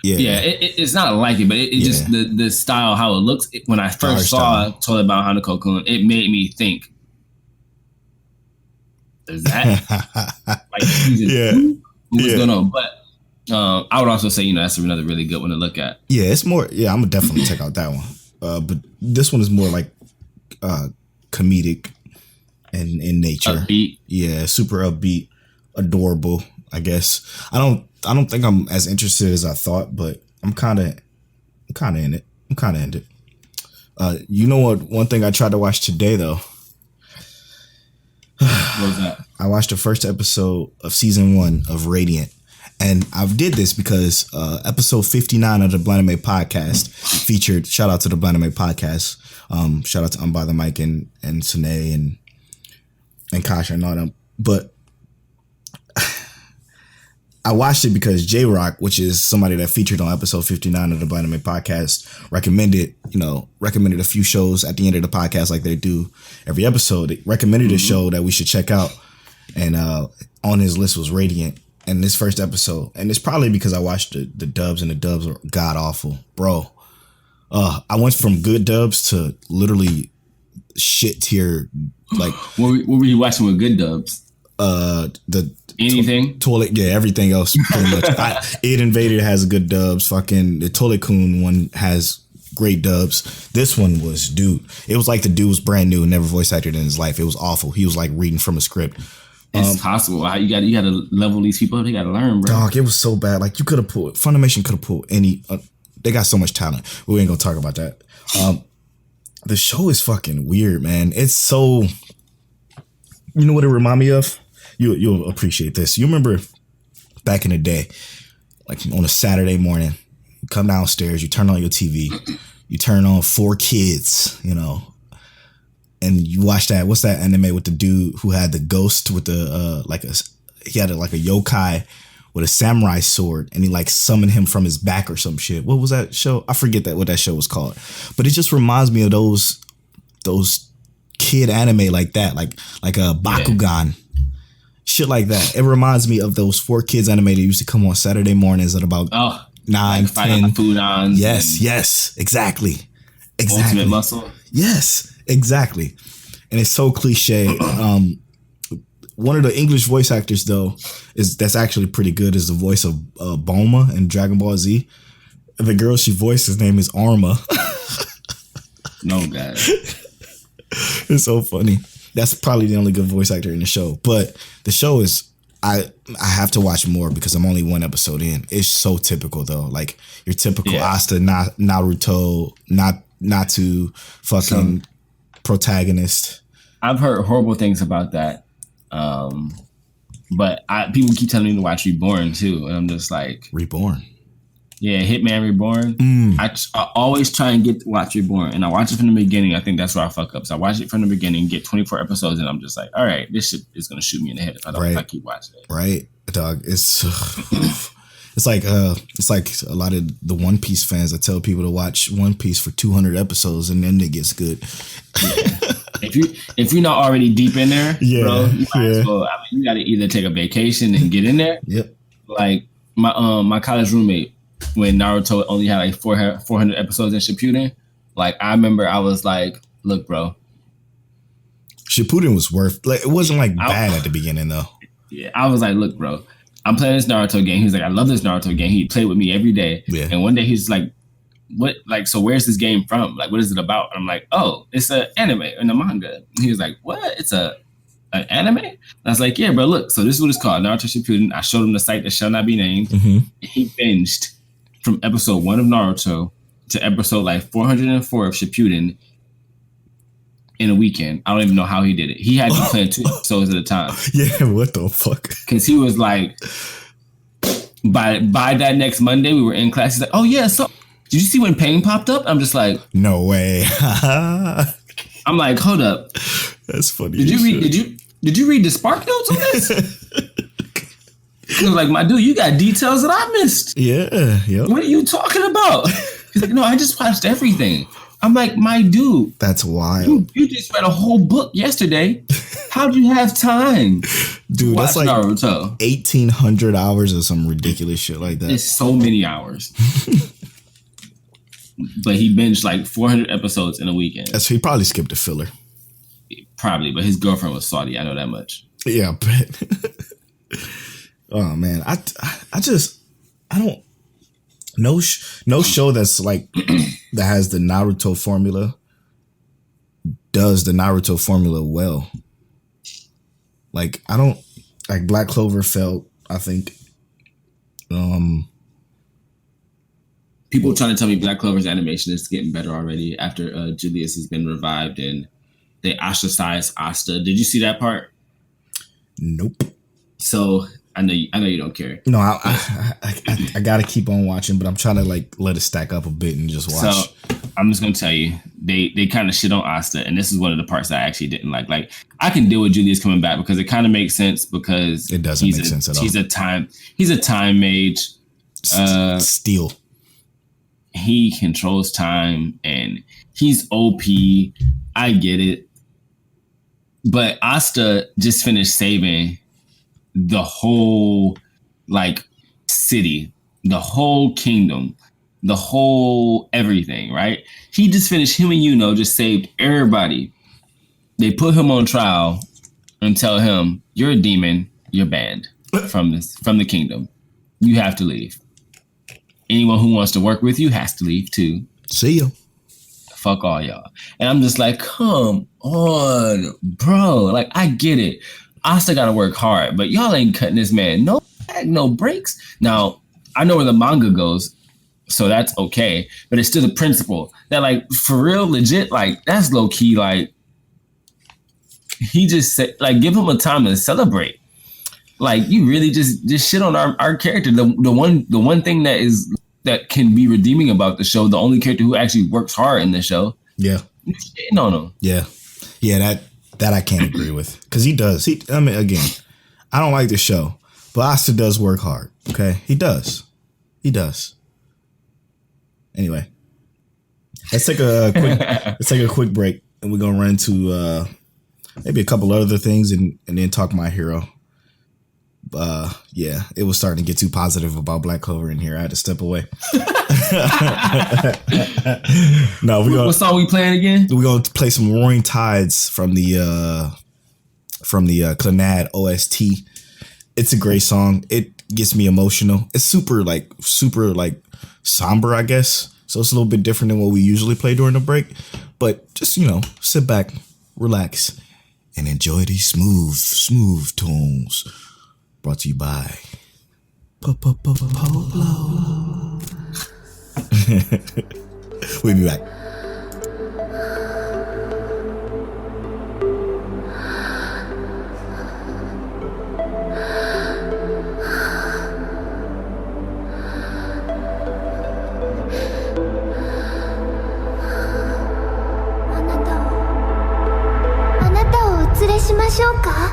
Speaker 5: It's not like it, but it just the style, how it looks. When I first saw Told About Hanako-kun, it made me think, is that what's going on? But I would also say, that's another really good one to look at.
Speaker 4: Yeah, it's more. Yeah, I'm gonna definitely check out that one. But this one is more like comedic and in nature.
Speaker 5: Upbeat.
Speaker 4: Yeah, super upbeat, adorable. I guess I don't think I'm as interested as I thought, but I'm kind of in it. You know what? One thing I tried to watch today, though.
Speaker 5: What was that?
Speaker 4: I watched the first episode of season 1 of Radiant, and I did this because episode 59 of the Blind Anime Podcast featured. Shout out to the Blind Anime Podcast. Shout out to By the Mic and Sine and Kasha and all them. But I watched it because J-Rock, which is somebody that featured on episode 59 of the Blind Anime Podcast, recommended a few shows at the end of the podcast like they do every episode. They recommended a show that we should check out, and on his list was Radiant. And this first episode, and it's probably because I watched the dubs, and the dubs are god awful, bro. I went from good dubs to literally shit tier, like
Speaker 5: What were you watching with good dubs?
Speaker 4: the
Speaker 5: Anything?
Speaker 4: toilet, yeah, everything else pretty much. Id Invader has good dubs. Fucking the Toilet Coon one has great dubs. This one was, dude, it was like the dude was brand new and never voice acted in his life. It was awful. He was like reading from a script.
Speaker 5: It's possible. You got to level these people up. They got to learn, bro.
Speaker 4: Dog, it was so bad. Like you could have pulled Funimation could have pulled any. They got so much talent. We ain't gonna talk about that. The show is fucking weird, man. It's so. You know what it remind me of? You'll appreciate this. You remember back in the day, like on a Saturday morning, you come downstairs, you turn on your TV, you turn on 4Kids, you know, and you watch that. What's that anime with the dude who had the ghost with the he had like a yokai with a samurai sword, and he like summoned him from his back or some shit. What was that show? I forget what that show was called, but it just reminds me of those kid anime like that, like a Bakugan. Shit like that. It reminds me of those 4Kids anime that used to come on Saturday mornings at about 9, 10.
Speaker 5: Food on.
Speaker 4: Yes, exactly.
Speaker 5: Ultimate Muscle.
Speaker 4: Yes, exactly. And it's so cliche. One of the English voice actors though that's actually pretty good is the voice of Bulma in Dragon Ball Z. The girl she voices name is Arma.
Speaker 5: No, God.
Speaker 4: It's so funny. That's probably the only good voice actor in the show. But the show is, I have to watch more because I'm only one episode in. It's so typical though. Like your typical Asta, Naruto, Natsu fucking protagonist.
Speaker 5: I've heard horrible things about that. But people keep telling me to watch Reborn too. And I'm just like,
Speaker 4: Reborn.
Speaker 5: Yeah, Hitman Reborn. I always try and watch Reborn, and I watch it from the beginning. I think that's where I fuck up. So I watch it from the beginning, get 24 episodes, and I'm just like, all right, this shit is gonna shoot me in the head if I don't. If I keep watching it.
Speaker 4: Right, dog. It's like a lot of the One Piece fans that tell people to watch One Piece for 200 episodes, and then it gets good.
Speaker 5: Yeah. If you're not already deep in there, bro, you might as well. I mean, you got to either take a vacation and get in there.
Speaker 4: Yep.
Speaker 5: Like my college roommate, when Naruto only had like 400 episodes in Shippuden, like I remember I was like, look, bro.
Speaker 4: Shippuden was it wasn't like bad at the beginning though.
Speaker 5: Yeah, I was like, look, bro, I'm playing this Naruto game. He's like, I love this Naruto game. He played with me every day. Yeah. And one day he's like, what, like, so where's this game from? Like, what is it about? And I'm like, oh, it's an anime and a manga. And he was like, what? It's an anime? And I was like, yeah, bro, look. So this is what it's called, Naruto Shippuden. I showed him the site that shall not be named. Mm-hmm. He binged from episode 1 of Naruto to episode like 404 of Shippuden in a weekend. I don't even know how he did it. He had to be playing 2 episodes at a time.
Speaker 4: Yeah, what the fuck?
Speaker 5: Because he was like, by that next Monday, we were in class. He's like, oh yeah, so did you see when Pain popped up? I'm just like,
Speaker 4: no way.
Speaker 5: I'm like, hold up.
Speaker 4: That's funny.
Speaker 5: Did you read the Spark Notes on this? He was like, my dude, you got details that I missed.
Speaker 4: Yeah. Yep.
Speaker 5: What are you talking about? He's like, no, I just watched everything. I'm like, my dude.
Speaker 4: That's wild.
Speaker 5: You just read a whole book yesterday. How'd you have time?
Speaker 4: Dude, that's like
Speaker 5: Naruto?
Speaker 4: 1,800 hours or some ridiculous shit like that.
Speaker 5: It's so many hours. But he binged like 400 episodes in a weekend.
Speaker 4: So he probably skipped a filler.
Speaker 5: Probably, but his girlfriend was Saudi. I know that much.
Speaker 4: Yeah, I bet. Oh man, I don't no show that's like that has the Naruto formula does the Naruto formula well. Like I don't like Black Clover felt, I think
Speaker 5: people trying to tell me Black Clover's animation is getting better already after Julius has been revived and they ostracized Asta. Did you see that part?
Speaker 4: Nope.
Speaker 5: So I know you don't care.
Speaker 4: No, I gotta keep on watching, but I'm trying to like let it stack up a bit and just watch.
Speaker 5: So I'm just gonna tell you, they kind of shit on Asta, and this is one of the parts that I actually didn't like. Like I can deal with Julius coming back because it kind of makes sense because
Speaker 4: it doesn't make sense at all.
Speaker 5: He's a time mage.
Speaker 4: Steel.
Speaker 5: He controls time and he's OP. I get it, but Asta just finished saving the whole like city, the whole kingdom, the whole everything, right? He just finished, him and Yuno just saved everybody. they put him on trial and tell him, "You're a demon. You're banned from the kingdom. You have to leave. Anyone who wants to work with you has to leave too.
Speaker 4: See ya.
Speaker 5: Fuck all y'all." And I'm just like, come on, bro. Like, I get it. I still gotta work hard, but y'all ain't cutting this man no breaks. Now, I know where the manga goes, so that's okay. But it's still the principle that, like, for real, legit, like, that's low key. Like, he just said, like, give him a time to celebrate. Like, you really just shit on our character. The one thing that can be redeeming about the show, the only character who actually works hard in the show.
Speaker 4: Yeah.
Speaker 5: You shitting on him.
Speaker 4: Yeah. That I can't agree with, because he does. Again, I don't like the show, but Asta does work hard. Okay, he does. Anyway, let's take a quick break, and we're gonna run into maybe a couple other things, and then talk My Hero. Yeah, it was starting to get too positive about Black Clover in here. I had to step away. No,
Speaker 5: What song we playing again?
Speaker 4: We're gonna play some Roaring Tides from the Clannad OST. It's a great song. It gets me emotional. It's super somber, I guess. So it's a little bit different than what we usually play during the break. But just, sit back, relax, and enjoy these smooth tones. Brought to you by Polo. We'll be back.
Speaker 2: あなたをお連れしましょうか。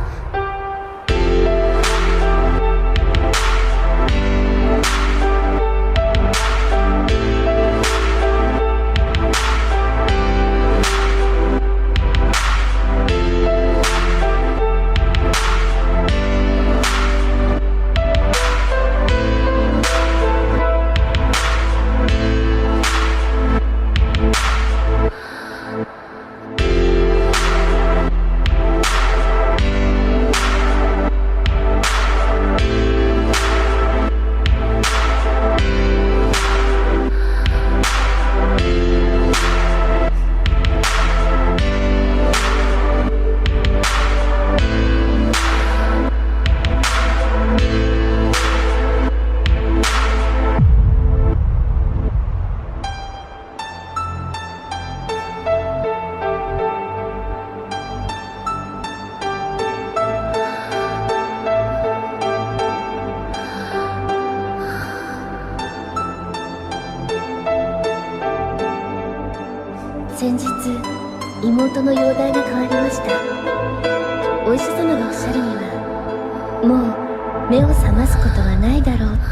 Speaker 2: 先日妹の容体が変わりました。お医者様がおっしゃるにはもう目を覚ますことはないだろうって。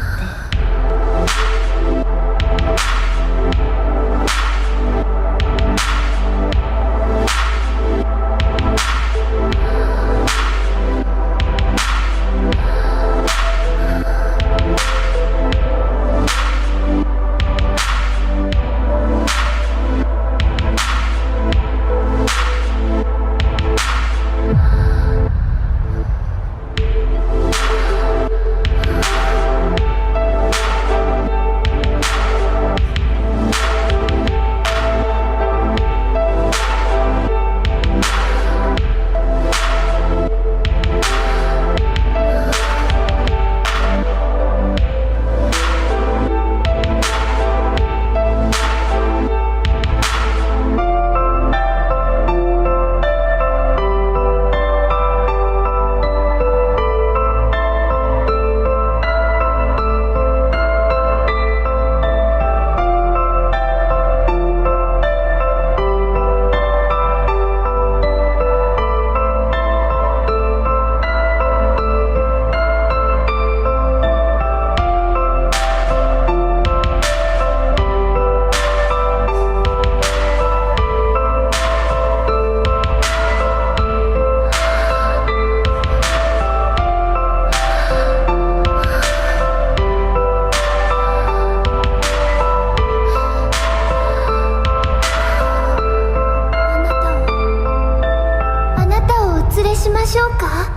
Speaker 2: しょうか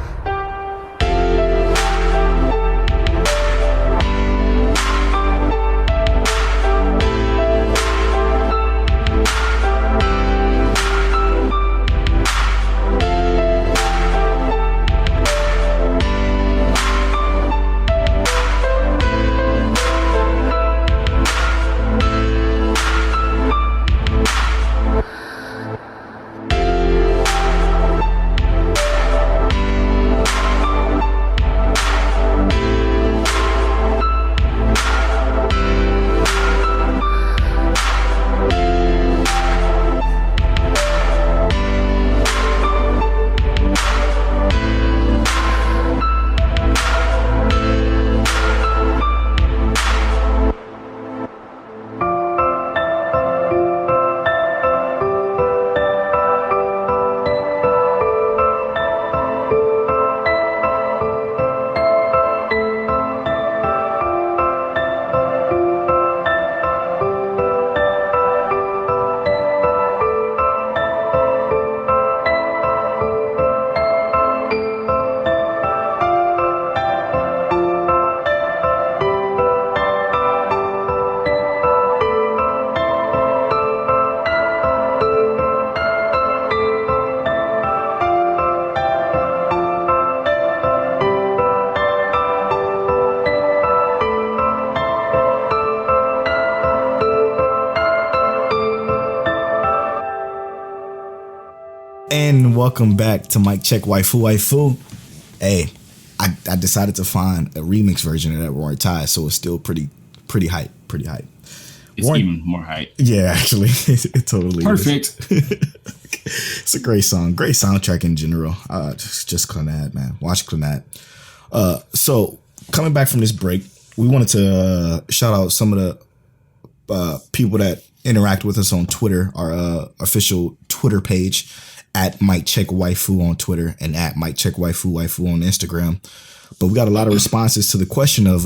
Speaker 2: ？And
Speaker 4: welcome back to Mic Check Waifu Waifu. Hey, I decided to find a remix version of that Roaring Tide, so it's still pretty hype.
Speaker 5: It's even more hype.
Speaker 4: Yeah, actually, it totally
Speaker 5: perfect.
Speaker 4: It's a great song, great soundtrack in general. Just Clannad, man. Watch Clannad. So coming back from this break, we wanted to shout out some of the people that interact with us on Twitter, our official Twitter page at Mic Check Waifu on Twitter and at Mic Check Waifu on Instagram. But we got a lot of responses to the question of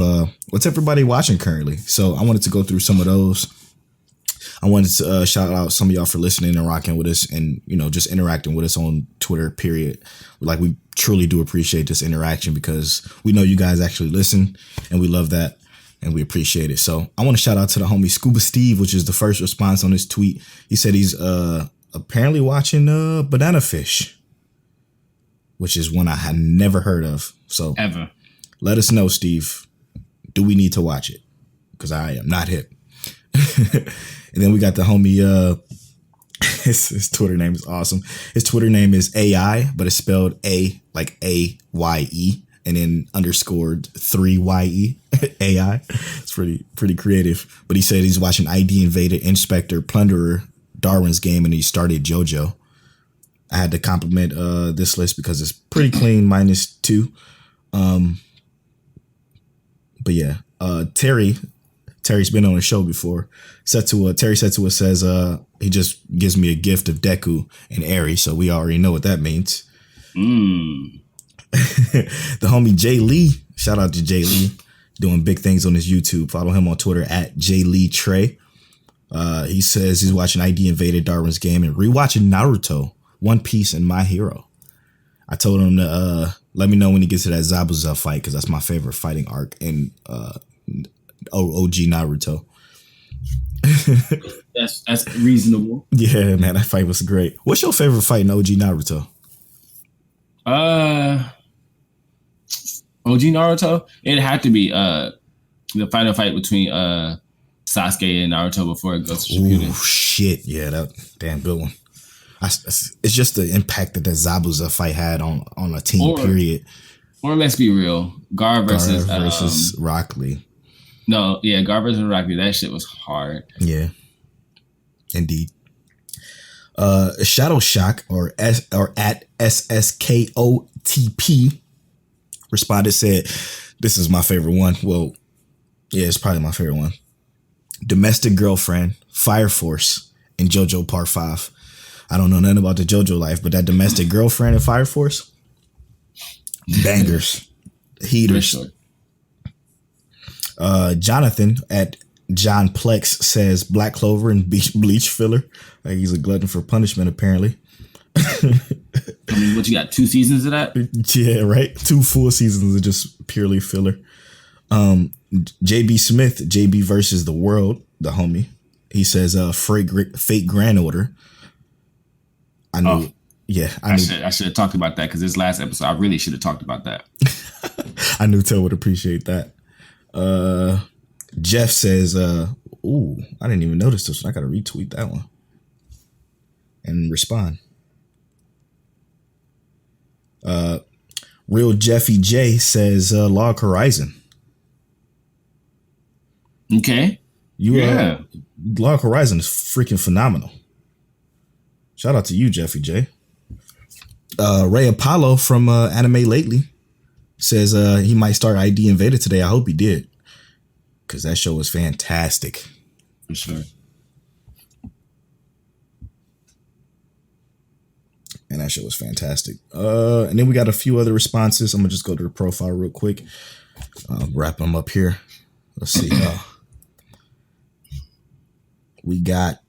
Speaker 4: what's everybody watching currently. So I wanted to go through some of those. I wanted to shout out some of y'all for listening and rocking with us and, you know, just interacting with us on Twitter, period. Like, we truly do appreciate this interaction because we know you guys actually listen and we love that and we appreciate it. So I want to shout out to the homie Scuba Steve, which is the first response on this tweet. He said he's apparently watching Banana Fish, which is one I had never heard of. So
Speaker 5: Ever.
Speaker 4: Let us know, Steve. Do we need to watch it? Because I am not hip. And then we got the homie, his Twitter name is awesome. His Twitter name is AI, but it's spelled A, like A-Y-E, and then underscored 3-Y-E, AI. It's pretty creative. But he said he's watching ID Invader, Inspector, Plunderer, Darwin's Game, and he started JoJo. I had to compliment this list because it's pretty clean, -2. But yeah, Terry's been on the show before. Terry said to us, says he just gives me a gift of Deku and Eri, so we already know what that means. The homie Jay Lee, shout out to Jay Lee, doing big things on his YouTube. Follow him on Twitter at JayLeeTrey. He says he's watching ID Invader, Darwin's Game, and rewatching Naruto, One Piece, and My Hero. I told him to let me know when he gets to that Zabuza fight because that's my favorite fighting arc in OG Naruto.
Speaker 5: That's reasonable.
Speaker 4: Yeah, man, that fight was great. What's your favorite fight in OG Naruto?
Speaker 5: OG Naruto, it had to be the final fight between Sasuke and Naruto before it goes to Shippuden.
Speaker 4: Oh shit, yeah, that damn good one. It's just the impact that Zabuza fight had on a team, period.
Speaker 5: Or let's be real, Gar versus
Speaker 4: Rock Lee.
Speaker 5: No, yeah, Gar versus Rock Lee, that shit was hard.
Speaker 4: Yeah, indeed. Shadow Shock or at SSKOTP responded, said, "This is my favorite one." Well, yeah, it's probably my favorite one. Domestic Girlfriend, Fire Force, and JoJo Part 5. I don't know nothing about the JoJo life, but that Domestic Girlfriend and Fire Force, bangers, heaters.
Speaker 5: Sure.
Speaker 4: Jonathan at John Plex says Black Clover and Bleach filler. Like he's a glutton for punishment, apparently.
Speaker 5: I mean, what you got? 2 seasons of that?
Speaker 4: Yeah, right. 2 full seasons of just purely filler. JB Smith, JB versus the world, the homie. He says, fake grand order. I knew.
Speaker 5: Oh.
Speaker 4: Yeah,
Speaker 5: I should have talked about that because this last episode, I really should have talked about that.
Speaker 4: I knew Tel would appreciate that. Jeff says, ooh, I didn't even notice this one. I got to retweet that one and respond. Real Jeffy J says, Log Horizon.
Speaker 5: Okay.
Speaker 4: Log Horizon is freaking phenomenal. Shout out to you, Jeffy J. Ray Apollo from Anime Lately says he might start ID Invader today. I hope he did, because that show was fantastic.
Speaker 5: For sure.
Speaker 4: And that show was fantastic. And then we got a few other responses. I'm gonna just go to the profile real quick. Wrap them up here. Let's see. We got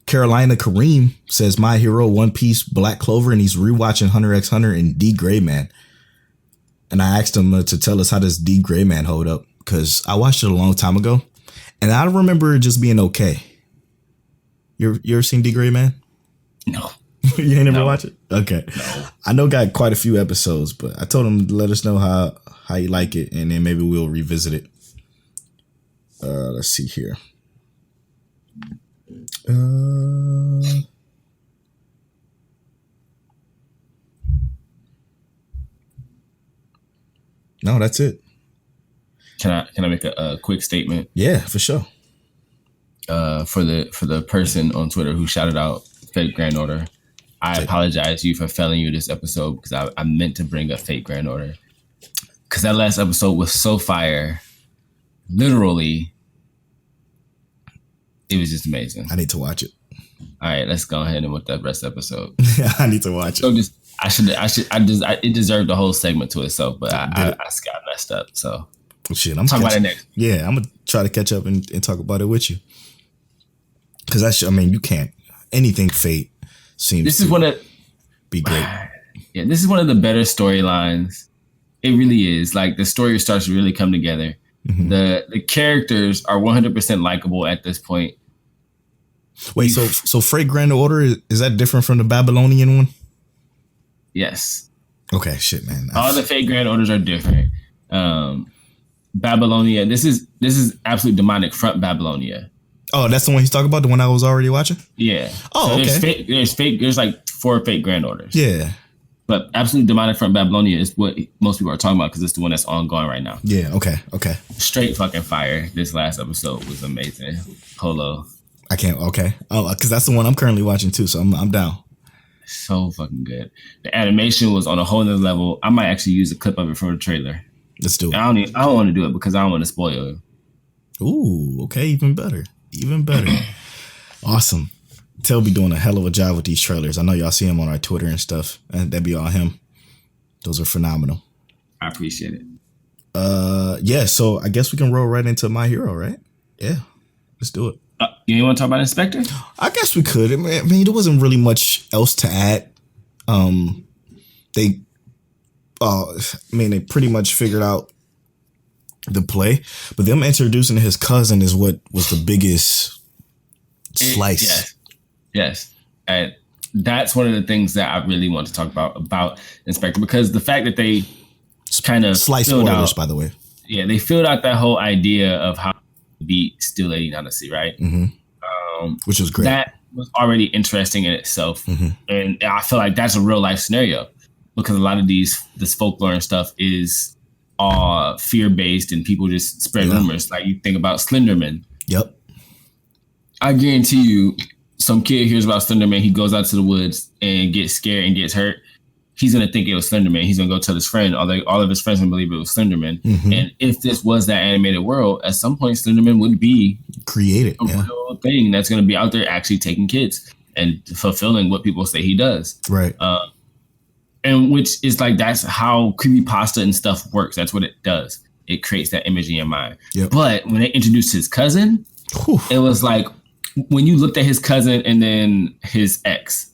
Speaker 4: Carolina Kareem says My Hero, One Piece, Black Clover, and he's rewatching Hunter x Hunter and D Gray Man. And I asked him to tell us how does D Gray Man hold up, because I watched it a long time ago and I remember it just being okay. You ever seen D Gray Man?
Speaker 5: No.
Speaker 4: You ain't never watch it? Okay. No. I know got quite a few episodes, but I told him to let us know how you like it, and then maybe we'll revisit it. Let's see here. No, that's it.
Speaker 5: Can I make a quick statement?
Speaker 4: Yeah, for sure.
Speaker 5: For the person on Twitter who shouted out Fate Grand Order, I apologize to you for failing you this episode, because I meant to bring up Fate Grand Order, because that last episode was so fire. Literally, it was just amazing.
Speaker 4: I need to watch it.
Speaker 5: All right, let's go ahead and with that rest episode.
Speaker 4: I need to watch it.
Speaker 5: So it deserved the whole segment to itself, but I got messed up. So
Speaker 4: shit,
Speaker 5: I'm talking about it next.
Speaker 4: Yeah, I'm gonna try to catch up and talk about it with you. Because you can't. Anything Fate seems.
Speaker 5: This is one of
Speaker 4: be great.
Speaker 5: Yeah, this is one of the better storylines. It really is. Like, the story starts to really come together. Mm-hmm. The characters are 100% likable at this point.
Speaker 4: Wait, so Fate Grand Order, is that different from the Babylonian one?
Speaker 5: Yes.
Speaker 4: Okay, shit, man.
Speaker 5: All the Fate Grand Orders are different. Babylonia. This is absolute demonic front Babylonia.
Speaker 4: Oh, that's the one he's talking about, the one I was already watching?
Speaker 5: Yeah.
Speaker 4: Oh,
Speaker 5: so
Speaker 4: okay.
Speaker 5: There's like 4 Fate Grand Orders.
Speaker 4: Yeah.
Speaker 5: But absolute demonic front Babylonia is what most people are talking about, because it's the one that's ongoing right now.
Speaker 4: Yeah, okay.
Speaker 5: Straight fucking fire. This last episode was amazing. Polo.
Speaker 4: I can't, okay. Oh, because that's the one I'm currently watching too, so I'm down.
Speaker 5: So fucking good. The animation was on a whole nother level. I might actually use a clip of it from the trailer.
Speaker 4: Let's do it.
Speaker 5: I don't want to do it because I don't want to spoil it.
Speaker 4: Ooh, okay, even better. Awesome. Tel be doing a hell of a job with these trailers. I know y'all see him on our Twitter and stuff, and that'd be all him. Those are phenomenal.
Speaker 5: I appreciate it.
Speaker 4: Yeah, so I guess we can roll right into My Hero, right? Yeah, let's do it.
Speaker 5: You want to talk about Inspector?
Speaker 4: I guess we could. I mean, there wasn't really much else to add. They pretty much figured out the play, but them introducing his cousin is what was the biggest slice.
Speaker 5: Yes. And that's one of the things that I really want to talk about Inspector, because the fact that they kind of
Speaker 4: slice spoilers, by the way.
Speaker 5: Yeah, they filled out that whole idea of how to beat Steel Lady Down the Sea, right?
Speaker 4: Mm-hmm. Which was great.
Speaker 5: That was already interesting in itself. Mm-hmm. And I feel like that's a real life scenario, because a lot of this folklore and stuff is all fear-based and people just spread rumors. Like, you think about Slenderman.
Speaker 4: Yep. I
Speaker 5: guarantee you, some kid hears about Slenderman, he goes out to the woods and gets scared and gets hurt. He's going to think it was Slenderman. He's going to go tell his friend. All of his friends will believe it was Slenderman. Mm-hmm. And if this was that animated world, at some point Slenderman would be
Speaker 4: created
Speaker 5: a real thing that's going to be out there actually taking kids and fulfilling what people say he does.
Speaker 4: Right.
Speaker 5: And which is like, that's how creepypasta and stuff works. That's what it does. It creates that image in your mind.
Speaker 4: Yep.
Speaker 5: But when they introduced his cousin, it was like, when you looked at his cousin and then his ex,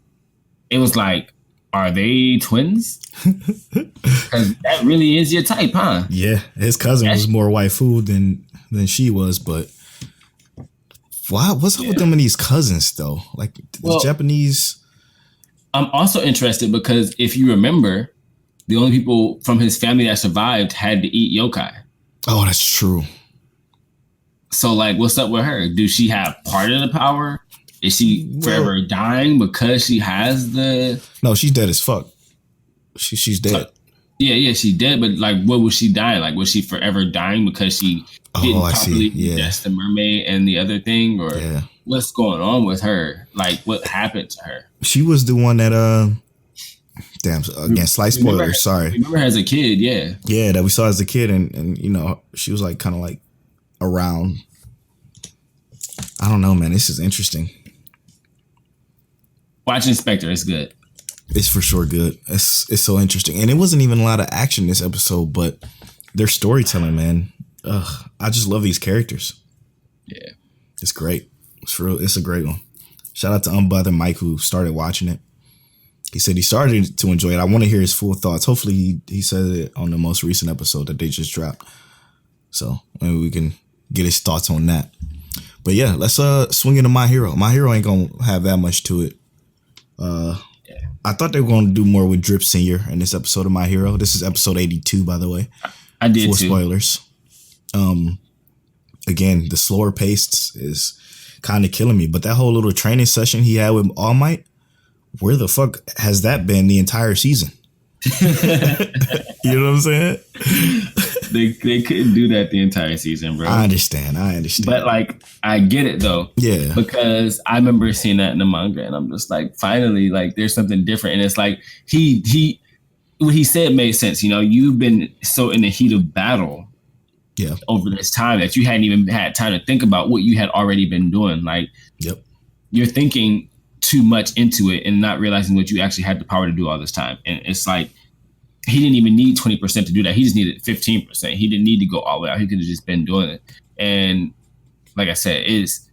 Speaker 5: it was like, are they twins? Because that really is your type, huh?
Speaker 4: Yeah, his cousin was more waifu than she was, but why? What's up with them and these cousins though? Like the Japanese.
Speaker 5: I'm also interested because if you remember, the only people from his family that survived had to eat yokai.
Speaker 4: Oh, that's true.
Speaker 5: So, like, what's up with her? Do she have part of the power? Is she forever dying because she has the...
Speaker 4: No, she's dead as fuck. She's dead.
Speaker 5: Yeah, she's dead. But, like, what was she dying? Like, was she forever dying because she didn't properly digest the mermaid and the other thing? Or what's going on with her? Like, what happened to her?
Speaker 4: She was the one that... Damn, again, slight spoilers, sorry.
Speaker 5: Remember her as a kid, yeah.
Speaker 4: Yeah, that we saw as a kid. And you know, she was, like, kind of, like, around. I don't know, man. This is interesting.
Speaker 5: Watching Spectre is good.
Speaker 4: It's for sure good. It's so interesting. And it wasn't even a lot of action this episode, but their storytelling, man. I just love these characters.
Speaker 5: Yeah.
Speaker 4: It's great. It's a great one. Shout out to Unbothered Mike who started watching it. He said he started to enjoy it. I want to hear his full thoughts. Hopefully he said it on the most recent episode that they just dropped. So maybe we can get his thoughts on that. But yeah, let's swing into My Hero. My Hero ain't gonna have that much to it. I thought they were gonna do more with Drip Senior in this episode of My Hero. This is episode 82, by the way.
Speaker 5: I did
Speaker 4: Full
Speaker 5: too.
Speaker 4: Spoilers. Again, the slower pace is kind of killing me. But that whole little training session he had with All Might, where the fuck has that been the entire season? You know what I'm saying?
Speaker 5: They couldn't do that the entire season, bro.
Speaker 4: I understand.
Speaker 5: But like, I get it though.
Speaker 4: Yeah.
Speaker 5: Because I remember seeing that in the manga, and I'm just like, finally, like, there's something different. And it's like what he said made sense. You know, you've been so in the heat of battle, over this time that you hadn't even had time to think about what you had already been doing. Like, you're thinking too much into it and not realizing what you actually had the power to do all this time. And it's like, he didn't even need 20% to do that. He just needed 15%. He didn't need to go all the way out. He could have just been doing it. And like I said, it's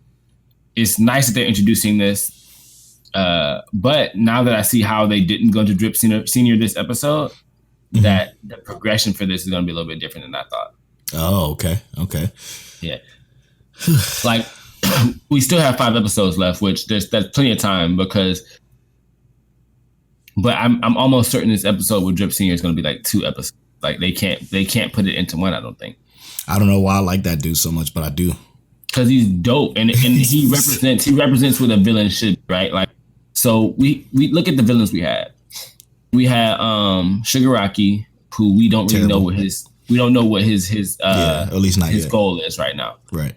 Speaker 5: nice that they're introducing this. But now that I see how they didn't go to Drip Senior this episode, that the progression for this is going to be a little bit different than I thought.
Speaker 4: Oh, okay.
Speaker 5: Yeah. Like, we still have 5 episodes left, which that's plenty of time but I'm almost certain this episode with Drip Senior is going to be like 2 episodes. Like, they can't put it into one, I don't think.
Speaker 4: I don't know why I like that dude so much, but I do.
Speaker 5: Because he's dope, and he represents what a villain should, right? Like, so we look at the villains we had. We had Shigaraki, who we don't really know what his at least not his goal is right now.
Speaker 4: Right.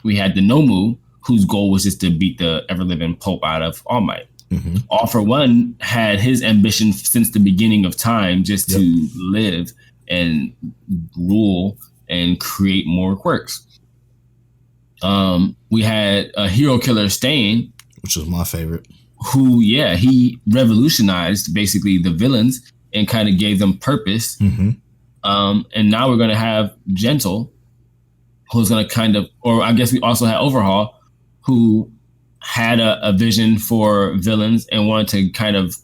Speaker 5: We had the Nomu, whose goal was just to beat the ever-living Pope out of All Might. All For One had his ambition since the beginning of time just to live and rule and create more quirks. We had a hero killer Stain,
Speaker 4: which was my favorite,
Speaker 5: who he revolutionized basically the villains and kind of gave them purpose. And now we're going to have Gentle, who's going to kind of, or I guess we also had Overhaul, who had a vision for villains and wanted to kind of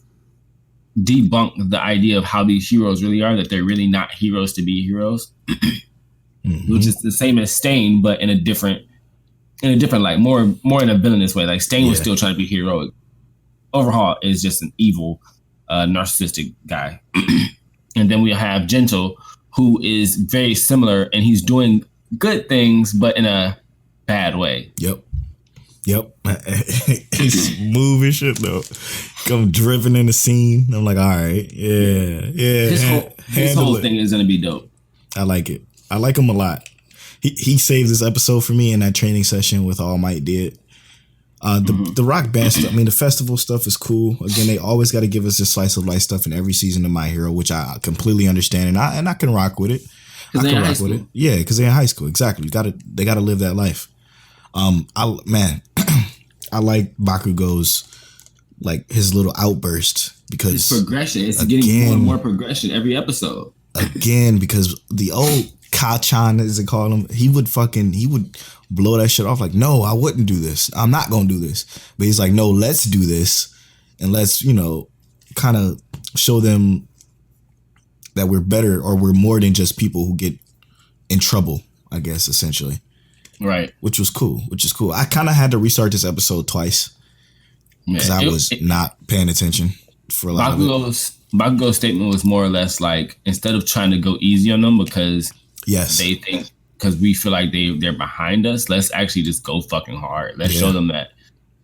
Speaker 5: debunk the idea of how these heroes really are, that they're really not heroes to be heroes, which is the same as Stain, but in a different light, more in a villainous way. Like, Stain was still trying to be heroic. Overhaul is just an evil, narcissistic guy. And then we have Gentle, who is very similar, and he's doing good things, but in a bad way.
Speaker 4: Yep. He's smooth as shit though. Come driven in the scene. I'm like, all right,
Speaker 5: His whole thing is gonna be dope.
Speaker 4: I like it. I like him a lot. He saved this episode for me in that training session with All Might did. The rock band stuff, I mean, the festival stuff is cool. Again, they always got to give us this slice of life stuff in every season of My Hero, which I completely understand, and I can rock with it. I can rock with it. Yeah, because they're in high school. Exactly. They gotta live that life. I like Bakugo's, like, his little outburst, because
Speaker 5: his progression. It's getting more and more progression every episode.
Speaker 4: Again, because the old Ka-chan, as they call him, he would blow that shit off like, no, I wouldn't do this. I'm not gonna do this. But he's like, no, let's do this, and let's, kind of show them that we're better, or we're more than just people who get in trouble, I guess, essentially.
Speaker 5: Right.
Speaker 4: Which was cool. I kind of had to restart this episode twice because I was not paying attention for a lot of it.
Speaker 5: Bakugo's statement was more or less like, instead of trying to go easy on them because they think, because we feel like they're behind us, let's actually just go fucking hard. Let's show them that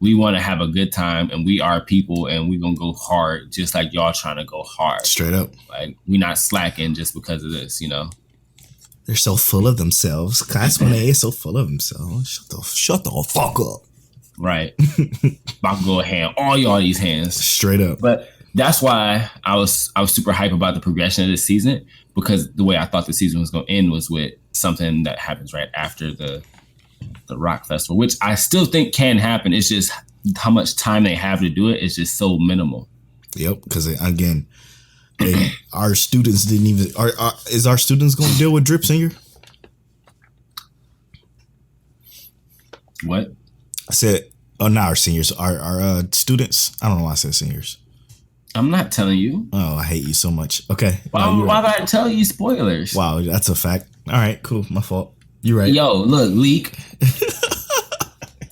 Speaker 5: we want to have a good time and we are people and we're going to go hard just like y'all trying to go hard.
Speaker 4: Straight up.
Speaker 5: Like, we're not slacking just because of this,
Speaker 4: They're so full of themselves. Class 1A is so full of themselves. Shut the fuck up.
Speaker 5: Right. Bakugo hand all y'all these hands.
Speaker 4: Straight up.
Speaker 5: But that's why I was super hype about the progression of this season, because the way I thought the season was going to end was with something that happens right after the Rock Festival, which I still think can happen. It's just how much time they have to do it is just so minimal.
Speaker 4: Yep, because again, our students didn't even. Is our students going to deal with Drip Singer?
Speaker 5: What?
Speaker 4: I said, not our seniors. Our students. I don't know why I said seniors.
Speaker 5: I'm not telling you.
Speaker 4: Oh, I hate you so much. Okay.
Speaker 5: Why would I tell you spoilers?
Speaker 4: Wow, that's a fact. All right, cool. My fault. You're right.
Speaker 5: Yo, look, Leak.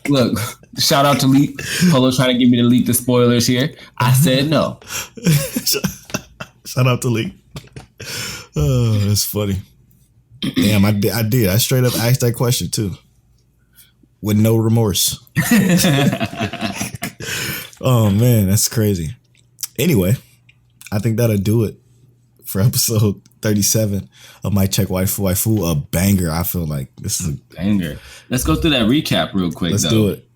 Speaker 5: Look, shout out to Leak. Polo trying to get me to leak the spoilers here. I said no.
Speaker 4: Shout out to Leak. Oh, that's funny. Damn, I did. I straight up asked that question too, with no remorse. Oh man, that's crazy. Anyway, I think that'll do it for episode 37 of Mic Check Waifu. A banger. I feel like this is a
Speaker 5: banger. Let's go through that recap real quick.
Speaker 4: Let's do it.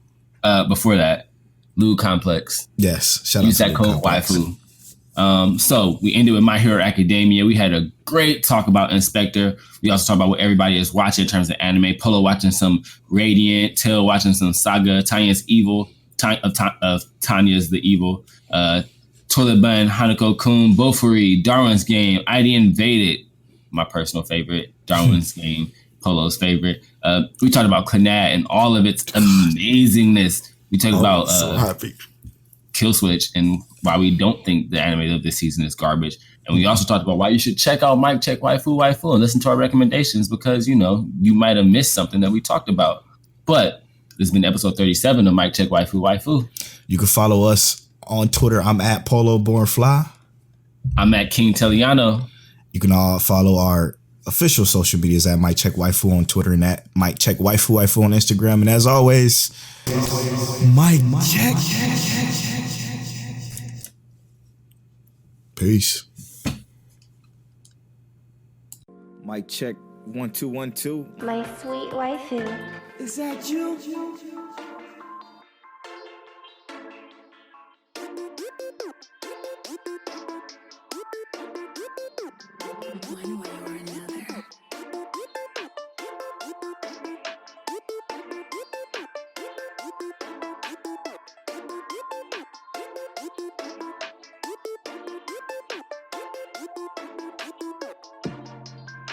Speaker 5: Before that, Lou Complex.
Speaker 4: Yes. Shout
Speaker 5: Use
Speaker 4: out to
Speaker 5: that code Waifu. So we ended with My Hero Academia. We had a great talk about Inspector. We also talked about what everybody is watching in terms of anime. Polo watching some Radiant, Tail watching some Saga, Tanya's Evil, Tanya's the Evil, Toilet Bun, Hanako-kun, Bofuri, Darwin's Game, ID Invaded, my personal favorite, Darwin's Game, Polo's favorite. We talked about Clannad and all of its amazingness. We talked about
Speaker 4: so happy.
Speaker 5: Kill Switch and why we don't think the anime of this season is garbage. And we also talked about why you should check out Mic Check Waifu and listen to our recommendations, because, you might have missed something that we talked about. But this has been episode 37 of Mic Check Waifu.
Speaker 4: You can follow us on Twitter. I'm at Polo Born Fly.
Speaker 5: I'm at King Teliano.
Speaker 4: You can all follow our official social medias at Mic Check Waifu on Twitter and at Mic Check Waifu on Instagram. And as always, Mic Check. Peace.
Speaker 1: Mic check 1 2 1 2.
Speaker 2: My sweet waifu.
Speaker 1: Is that you?
Speaker 3: When will you